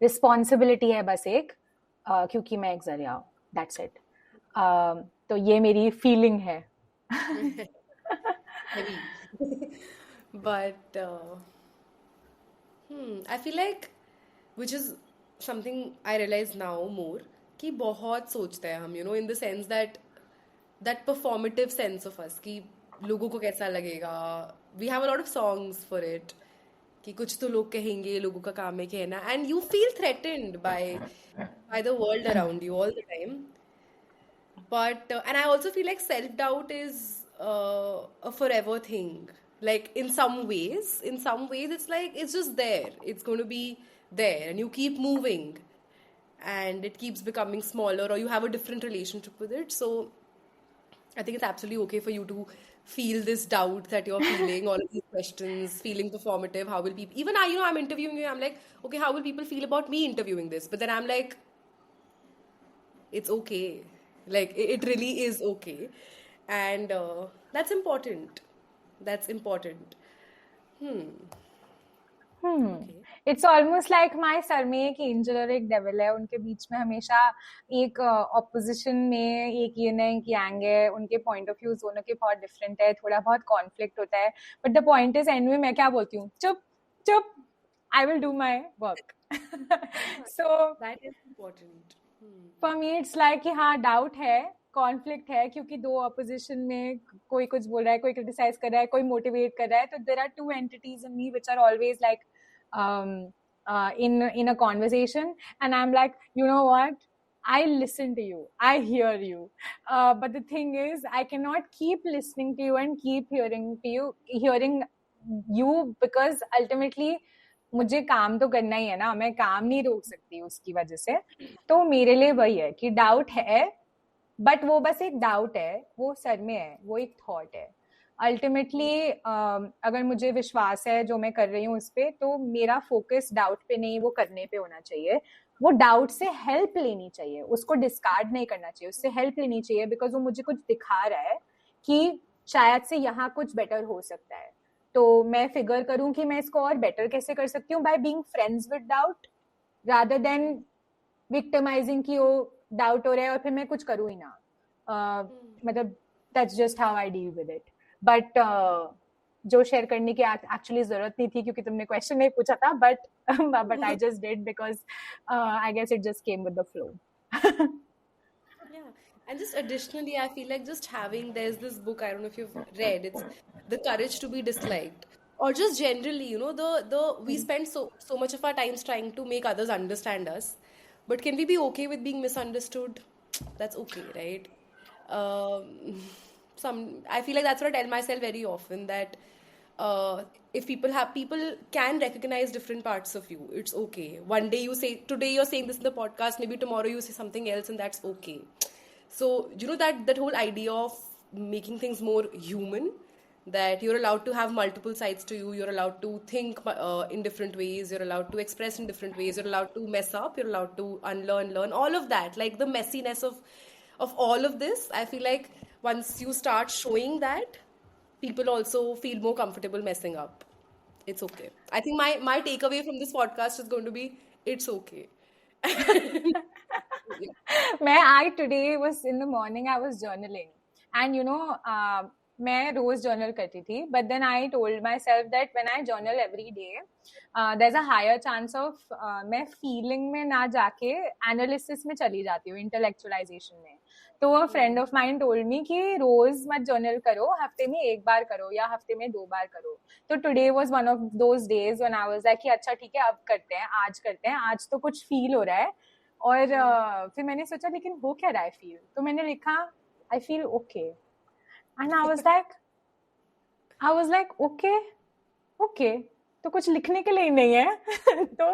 Speaker 1: responsibility है बस एक, क्योंकि मैं एक जरिया हूँ. That's it. तो ये मेरी फीलिंग है.
Speaker 2: Heavy. But I feel like, which is something I realize now more, कि बहुत सोचते हैं हम, in the sense that performative sense of us, कि लोगों को कैसा लगेगा. We have a lot of songs for it, कि कुछ तो लोग कहेंगे, लोगों का काम है कहना, and you feel threatened by the world around you all the time. But and I also feel like self-doubt is a forever thing. Like in some ways it's like it's just there. It's going to be there, and you keep moving, and it keeps becoming smaller, or you have a different relationship with it. So I think it's absolutely okay for you to feel this doubt that you're feeling, all of these questions, feeling performative. How will people? Even I'm interviewing you. I'm like, okay, how will people feel about me interviewing this? But then I'm like, it's okay. Like it really is okay, and that's important. That's important. Okay.
Speaker 1: It's almost like my sir में एक angel और एक devil है, उनके बीच में हमेशा एक opposition में एक यिन है एक यांग है, उनके पॉइंट ऑफ व्यू दोनों के बहुत डिफरेंट है, थोड़ा बहुत कॉन्फ्लिक्ट होता है, but the point is and में मैं क्या बोलती हूँ, चुप चुप, I will do my work. So
Speaker 2: That is important.
Speaker 1: For me it's like कि हाँ डाउट है, कॉन्फ्लिक्ट है, क्योंकि दो अपोजिशन में कोई कुछ बोल रहा है, कोई क्रिटिसाइज कर रहा है, कोई मोटिवेट कर रहा है, तो there are two entities in me which are always like in a conversation, and I'm like, you know what, I listen to you, I hear you, but the thing is I cannot keep listening to you and keep hearing you because ultimately मुझे काम तो करना ही है ना, मैं काम नहीं रोक सकती उसकी वजह से. तो मेरे लिए वही है कि डाउट है, बट वो बस एक डाउट है, वो सर में है, वो एक थॉट है. अल्टीमेटली अगर मुझे विश्वास है जो मैं कर रही हूँ उस पर, तो मेरा फोकस डाउट पे नहीं, वो करने पे होना चाहिए. वो डाउट से हेल्प लेनी चाहिए, उसको डिस्कार्ड नहीं करना चाहिए, उससे हेल्प लेनी चाहिए, बिकॉज वो मुझे कुछ दिखा रहा है कि शायद से यहाँ कुछ बेटर हो सकता है. तो मैं फिगर करूँ कि मैं इसको और बेटर कैसे कर सकती हूँ, by being friends with doubt rather than victimising कि वो डाउट हो रहा है और फिर मैं कुछ करूँ ही ना. मतलब that's just how I deal with it. But जो शेयर करने की एक्चुअली जरूरत नहीं थी, क्योंकि तुमने क्वेश्चन नहीं पूछा था, but I just did because I guess it just came with the flow.
Speaker 2: Yeah. And just additionally, I feel like just having, there's this book, I don't know if you've read, it's The Courage to Be Disliked. Or just generally, we spend so much of our times trying to make others understand us. But can we be okay with being misunderstood? That's okay, right? I feel like that's what I tell myself very often, that if people can recognize different parts of you, it's okay. One day today you're saying this in the podcast, maybe tomorrow you say something else, and that's okay. So that whole idea of making things more human, that you're allowed to have multiple sides to you, you're allowed to think in different ways, you're allowed to express in different ways, you're allowed to mess up, you're allowed to unlearn, learn, all of that, like the messiness of all of this. I feel like once you start showing that, people also feel more comfortable messing up. It's okay. I think my takeaway from this podcast is going to be, it's okay.
Speaker 1: I today was in the morning, I was journaling, and मैं रोज journal करती थी, but then I told myself that when I journal every day, there's a higher chance of मैं feeling में ना जाके analysis में चली जाती हूँ, intellectualization में. तो a friend of mine told me कि रोज मत जर्नल करो, हफ्ते में एक बार करो या हफ्ते में 2 बार करो. तो today was one of those days when I was like कि अच्छा ठीक है, अब करते हैं, आज तो कुछ फील हो रहा है. और फिर मैंने सोचा लेकिन हो क्या रहा है फील, तो मैंने लिखा I feel okay. And I was like, okay, तो कुछ लिखने के लिए नहीं है. तो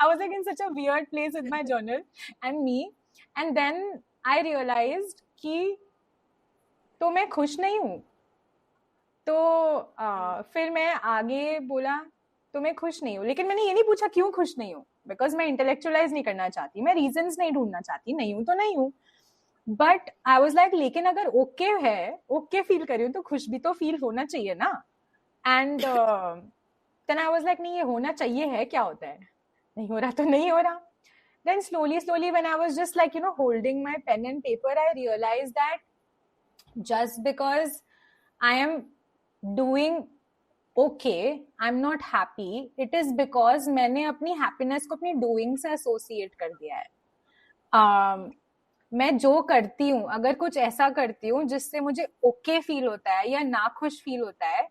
Speaker 1: I was like in such a weird place with my journal and me, and then I realized कि तो मैं खुश नहीं हूँ. तो फिर मैं आगे बोला तो मैं खुश नहीं हूँ, लेकिन मैंने ये नहीं पूछा क्यों खुश नहीं हूँ, बिकॉज मैं इंटेलेक्चुअलाइज नहीं करना चाहती, मैं रीजंस नहीं ढूंढना चाहती, नहीं हूँ तो नहीं हूँ. बट आई वॉज लाइक लेकिन अगर ओके है, ओके फील कर रही हूँ, तो खुश भी तो फील होना चाहिए ना. And then I was like नहीं, ये होना चाहिए है, क्या होता है, नहीं हो रहा तो नहीं हो रहा. then slowly, when I was just like, holding my pen and paper, I realized that just because I am doing okay, I'm not happy, it is because मैंने अपनी happiness को अपनी doing से associate कर दिया है. मैं जो करती हूँ, अगर कुछ ऐसा करती हूँ जिससे मुझे ओके फील होता है या ना खुश फील होता है,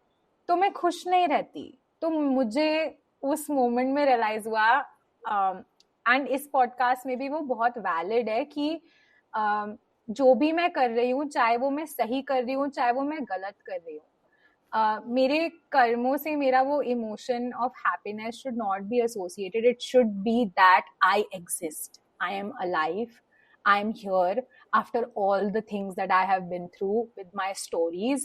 Speaker 1: तो मैं खुश नहीं रहती. तो मुझे उस मोमेंट में रियलाइज हुआ, एंड इस पॉडकास्ट में भी वो बहुत वैलिड है कि जो भी मैं कर रही हूँ, चाहे वो मैं सही कर रही हूँ, चाहे वो मैं गलत कर रही हूँ, मेरे कर्मों से मेरा वो emotion of happiness should not be associated. It should be that I exist, I am alive, I am here after all the things that I have been through with my stories,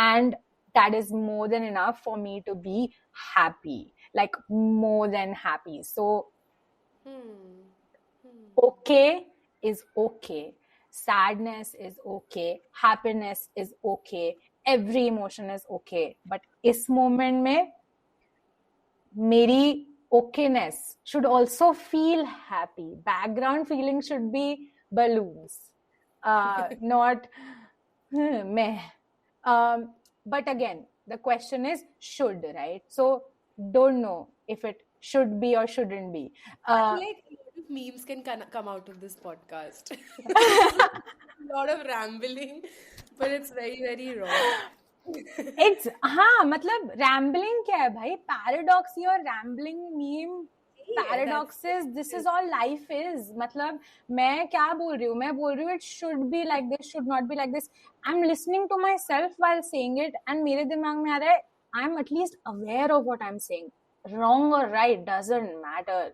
Speaker 1: and that is more than enough for me to be happy, like more than happy. So okay is okay, sadness is okay, happiness is okay, every emotion is okay, but इस moment में मेरी okayness should also feel happy. Background feeling should be balloons, not meh. But again, the question is should, right? So don't know if it should be or shouldn't be.
Speaker 2: I feel like a lot of memes can come out of this podcast. A lot of rambling, but it's very, very wrong.
Speaker 1: It's हाँ, मतलब rambling क्या है भाई? Paradox or rambling meme. Paradoxes, this is all life is. मतलब मैं क्या बोल रही हूँ? मैं बोल रही हूँ it should be like this, should not be like this. I'm listening to myself while saying it, and मेरे दिमाग में आ रहा है I'm at least aware of what I'm saying. Wrong or right doesn't matter.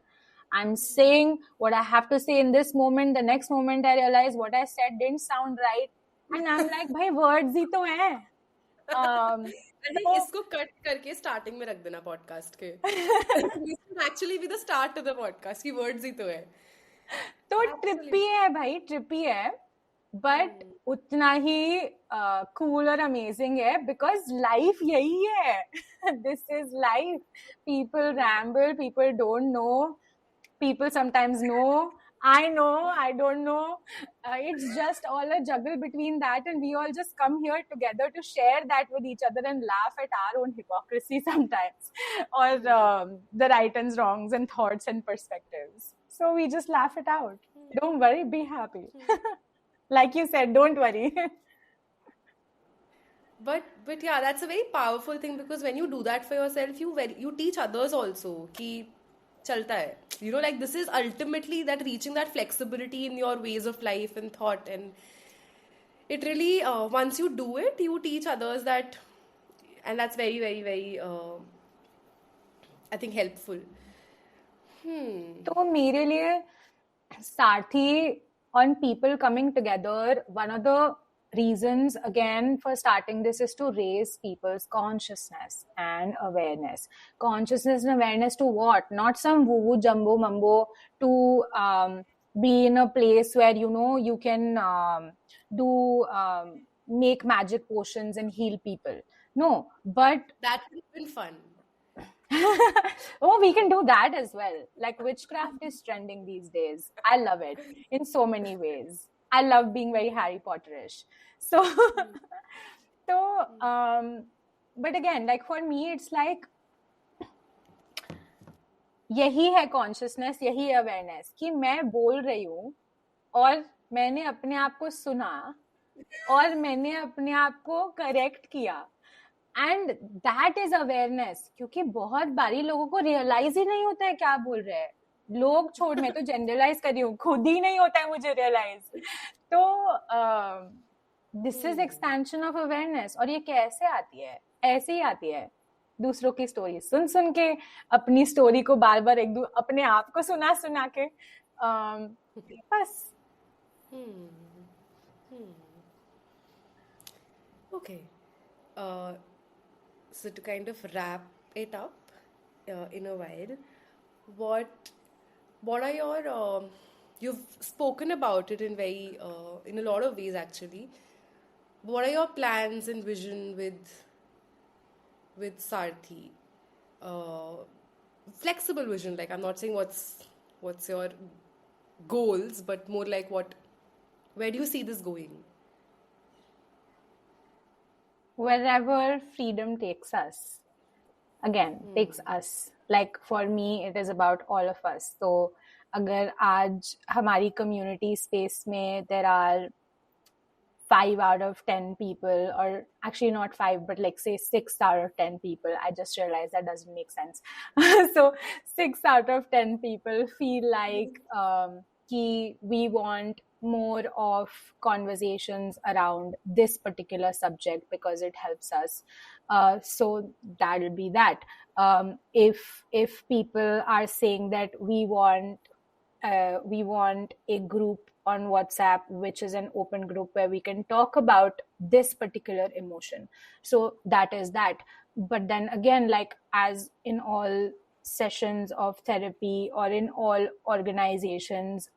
Speaker 1: I'm saying what I have to say in this moment. The next moment I realize what I said didn't sound right, and I'm like भाई words ही तो हैं.
Speaker 2: इसको cut करके starting में रख देना podcast के. Actually be the start of the podcast की वर्ड्स ही तो है.
Speaker 1: तो ट्रिपी है भाई, ट्रिपी है, बट उतना ही कूल और अमेजिंग है, बिकॉज लाइफ यही है. This is life. People ramble, people don't know, people sometimes know, I know, I don't know. It's just all a juggle between that, and we all just come here together to share that with each other and laugh at our own hypocrisy sometimes, or the right and wrongs and thoughts and perspectives. So we just laugh it out. Don't worry, be happy. Like you said, don't worry.
Speaker 2: But yeah, that's a very powerful thing, because when you do that for yourself, you teach others also कि चलता है. You know, like this is ultimately that reaching that flexibility in your ways of life and thought, and it really once you do it, you teach others that, and that's very, very, very I think helpful.
Speaker 1: तो मेरे लिए सारथी on people coming together, one of the reasons again for starting this is to raise people's consciousness and awareness. Consciousness and awareness to what? Not some woo jumbo mumbo to be in a place where you can make magic potions and heal people. No, but
Speaker 2: that would have been fun.
Speaker 1: Oh, we can do that as well. Like witchcraft is trending these days. I love it in so many ways. I love being very Harry Potterish. So, but again, like for me, it's like यही है consciousness, यही awareness कि मैं बोल रही हूँ और मैंने अपने आप को सुना और मैंने अपने आप को correct किया. And that is awareness. क्योंकि बहुत बारी लोगों को realize ही नहीं होता है क्या बोल रहे हैं. लोग छोड़, मैं तो generalize कर रही हूँ, खुद ही नहीं होता है मुझे realize. तो this is expansion of awareness. और ये कैसे आती है? ऐसे ही आती है. दूसरों की स्टोरी सुन सुन के, अपनी स्टोरी को बार बार अपने आप को सुना के, बस.
Speaker 2: Okay. So to kind of wrap it up in a while, what are your you've spoken about it in very in a lot of ways actually. What are your plans and vision with Sarthi? Flexible vision, like I'm not saying what's your goals, but more like where do you see this going?
Speaker 1: Wherever freedom takes us. Again, takes us. Like for me, it is about all of us. So, अगर आज हमारी community space में there are 5 out of 10 people, or actually not 5, but like say 6 out of 10 people. I just realized that doesn't make sense. So 6 out of 10 people feel like we want more of conversations around this particular subject because it helps us. So that'll be that. If people are saying that we want a group on WhatsApp, which is an open group where we can talk about this particular emotion. So that is that. But then again, like as in all sessions of therapy or in all organizations,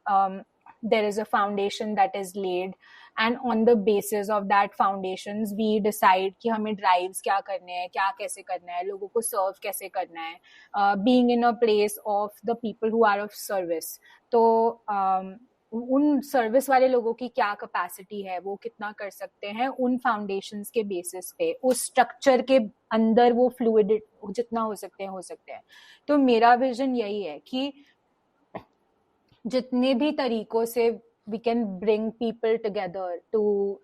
Speaker 1: there is a foundation that is laid, and on the basis of that foundations we decide कि हमें drives क्या करने हैं, क्या कैसे करना है, लोगों को serve कैसे करना है, being in a place of the people who are of service. तो उन सर्विस वाले लोगों की क्या कैपेसिटी है, वो कितना कर सकते हैं, उन फाउंडेशंस के बेसिस पे उस स्ट्रक्चर के अंदर वो फ्लूइड जितना हो सकते हैं. तो मेरा विजन यही है कि जितने भी तरीकों से we can bring people together to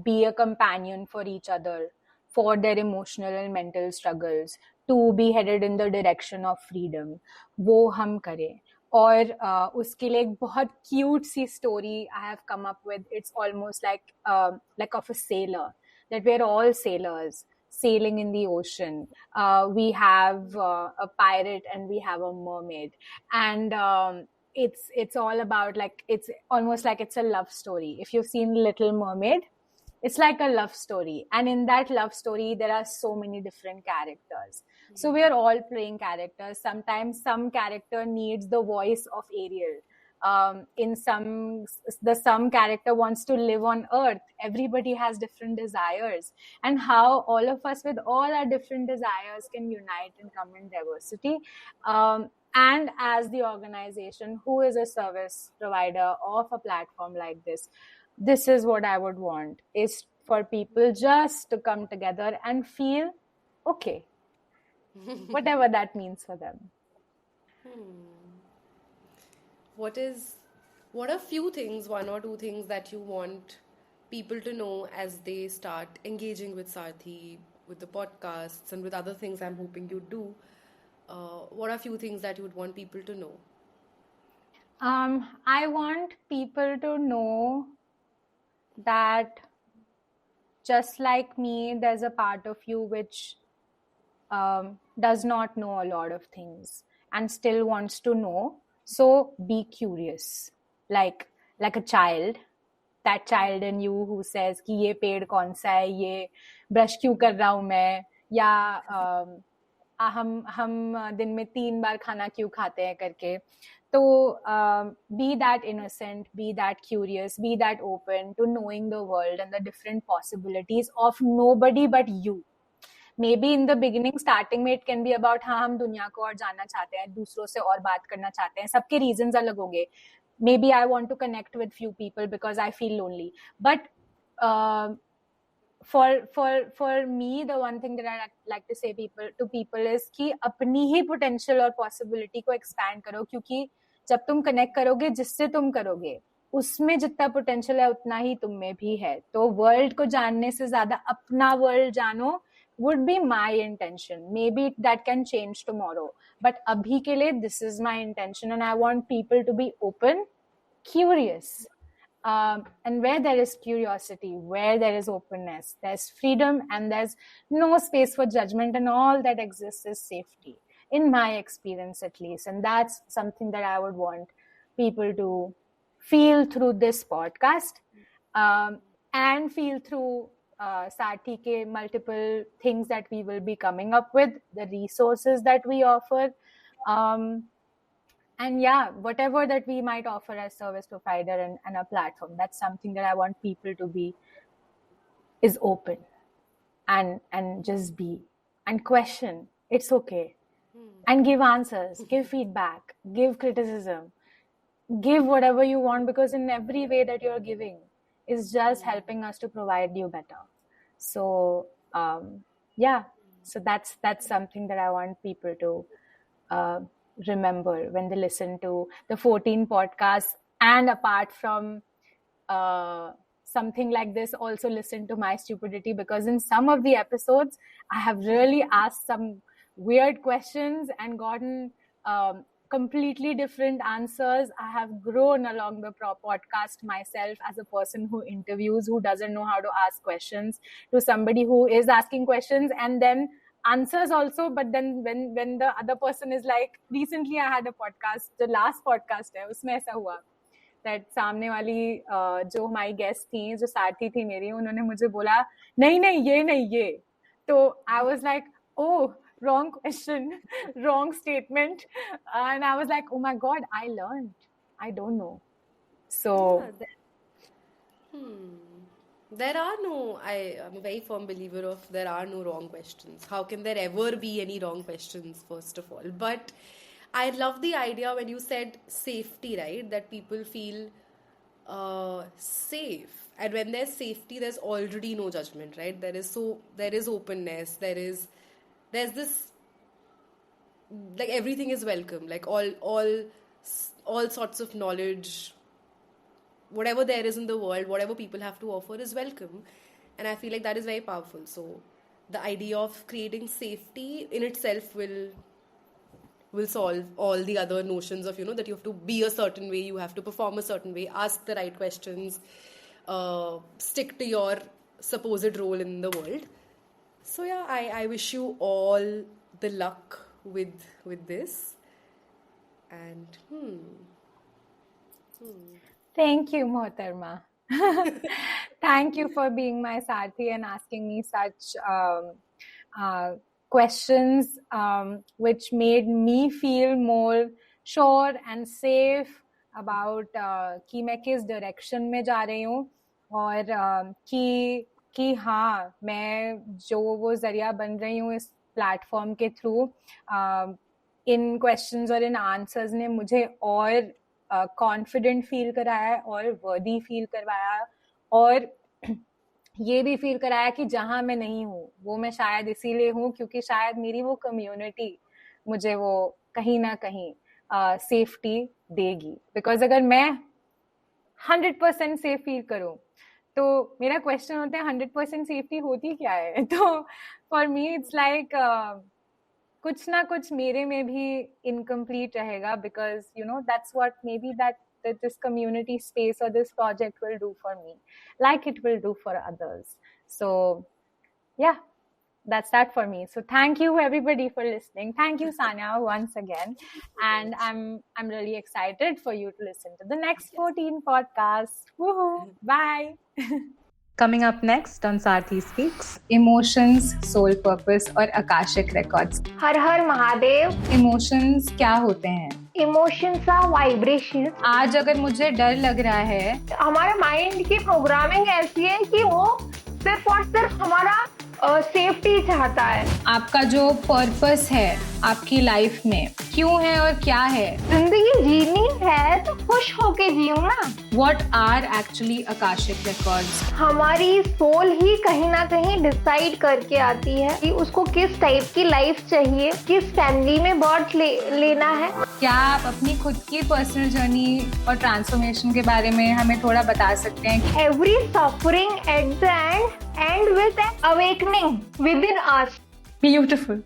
Speaker 1: be a companion for each other, for their emotional and mental struggles, to be headed in the direction of freedom, वो हम करें. और उसके लिए एक बहुत cute C story I have come up with. It's almost like of a sailor, that we're all sailors sailing in the ocean. We have a pirate and we have a mermaid, and it's all about, like, it's almost like it's a love story. If you've seen Little Mermaid, it's like a love story, and in that love story there are so many different characters. So we are all playing characters. Sometimes some character needs the voice of Ariel. In some character wants to live on earth. Everybody has different desires, and how all of us with all our different desires can unite and come in diversity. And as the organization who is a service provider of a platform like this is what I would want, is for people just to come together and feel okay, whatever that means for them.
Speaker 2: What are few things, one or two things that you want people to know as they start engaging with Sarthi, with the podcasts and with other things I'm hoping you do? What are few things that you would want people to know?
Speaker 1: I want people to know that just like me, there's a part of you which does not know a lot of things and still wants to know. So be curious, like a child, that child in you who says कि ये पेड़ कौन सा है, ये brush क्यों कर रहा हूँ मैं, या हम दिन में 3 बार खाना क्यों खाते हैं करके. So be that innocent, be that curious, be that open to knowing the world and the different possibilities of nobody but you. Maybe in the beginning, starting में it can be about हाँ हम दुनिया को और जानना चाहते हैं, दूसरों से और बात करना चाहते हैं, सबके reasons अलग होंगे. Maybe I want to connect with few people because I feel lonely. But for me, the one thing that I like to say to people is कि अपनी ही potential और possibility को expand करो, क्योंकि जब तुम connect करोगे जिससे तुम करोगे, उसमें जितना potential है उतना ही तुम में भी है. तो world को जानने से ज़्यादा अपना world जानो would be my intention. Maybe that can change tomorrow, but abhi ke liye this is my intention, and I want people to be open, curious, and where there is curiosity, where there is openness, there's freedom, and there's no space for judgment, and all that exists is safety, in my experience at least. And that's something that I would want people to feel through this podcast, and feel through Sarthi ke multiple things that we will be coming up with, the resources that we offer, and yeah, whatever that we might offer as service provider and a platform, that's something that I want people to be is open and just be and question. It's okay. And give answers, give feedback, give criticism. give whatever you want, because in every way that you're giving is just helping us to provide you better. So yeah, so that's something that I want people to remember when they listen to the 14 podcasts, and apart from something like this, also listen to my stupidity, because in some of the episodes I have really asked some weird questions and gotten completely different answers. I have grown along the podcast myself as a person who interviews, who doesn't know how to ask questions, to somebody who is asking questions and then answers also. But then when the other person is like, recently I had a podcast, the last podcast है उसमें ऐसा हुआ that सामने वाली जो हमारी guest थी, जो साथी थी मेरी, उन्होंने मुझे बोला नहीं नहीं ये नहीं ये, तो I was like, oh, wrong question, wrong statement, and I was like, oh my god, I learned, I don't know. So
Speaker 2: there are no, I'm a very firm believer of there are no wrong questions. How can there ever be any wrong questions, first of all? But I love the idea when you said safety, right? That people feel safe. And when there's safety, there's already no judgment, right? There is openness. There's this, like, everything is welcome. Like all sorts of knowledge, whatever there is in the world, whatever people have to offer is welcome. And I feel like that is very powerful. So the idea of creating safety in itself will solve all the other notions of, that you have to be a certain way, you have to perform a certain way, ask the right questions, stick to your supposed role in the world. So yeah, I wish you all the luck with this. And
Speaker 1: Thank you, Mohtarma. Thank you for being my Sathi and asking me such questions which made me feel more sure and safe about कि मैं किस direction में जा रही हूँ, और कि हाँ, मैं जो वो जरिया बन रही हूँ इस प्लेटफॉर्म के थ्रू, इन क्वेश्चंस और इन आंसर्स ने मुझे और कॉन्फिडेंट फील कराया और वर्दी फील करवाया, और ये भी फील कराया कि जहां मैं नहीं हूँ वो मैं शायद इसीलिए हूँ क्योंकि शायद मेरी वो कम्युनिटी मुझे वो कहीं ना कहीं सेफ्टी देगी. बिकॉज अगर मैं 100% सेफ फील करूँ तो मेरा क्वेश्चन होता है 100% सेफ्टी होती क्या है. तो फॉर मी इट्स लाइक कुछ ना कुछ मेरे में भी इनकम्प्लीट रहेगा, because that's what maybe that this community space or this project will do for me, like it will do for others. So yeah, that's that for me. So thank you everybody for listening. Thank you, Sanya, once again. And I'm really excited for you to listen to the next 14 podcasts. Woohoo! Bye.
Speaker 3: Coming up next on Sarthi Speaks, emotions, soul purpose और akashic records.
Speaker 4: Har Har Mahadev.
Speaker 3: Emotions क्या होते हैं?
Speaker 4: Emotions are vibration.
Speaker 3: आज अगर मुझे डर लग रहा है,
Speaker 4: हमारे माइंड की प्रोग्रामिंग ऐसी है कि वो सिर्फ और सिर्फ हमारा सेफ्टी चाहता है.
Speaker 3: आपका जो पर्पस है आपकी लाइफ में क्यों है और क्या है?
Speaker 4: जिंदगी जीनी है तो खुश होके जियो ना.
Speaker 3: What are actually Akashic records?
Speaker 4: हमारी सोल ही कहीं ना कहीं डिसाइड करके आती है कि उसको किस टाइप की लाइफ चाहिए, किस फैमिली में बर्थ लेना है.
Speaker 3: क्या आप अपनी खुद की पर्सनल जर्नी और ट्रांसफॉर्मेशन के बारे में हमें थोड़ा बता सकते हैं?
Speaker 4: Every suffering at the end with an awakening within us.
Speaker 3: Beautiful.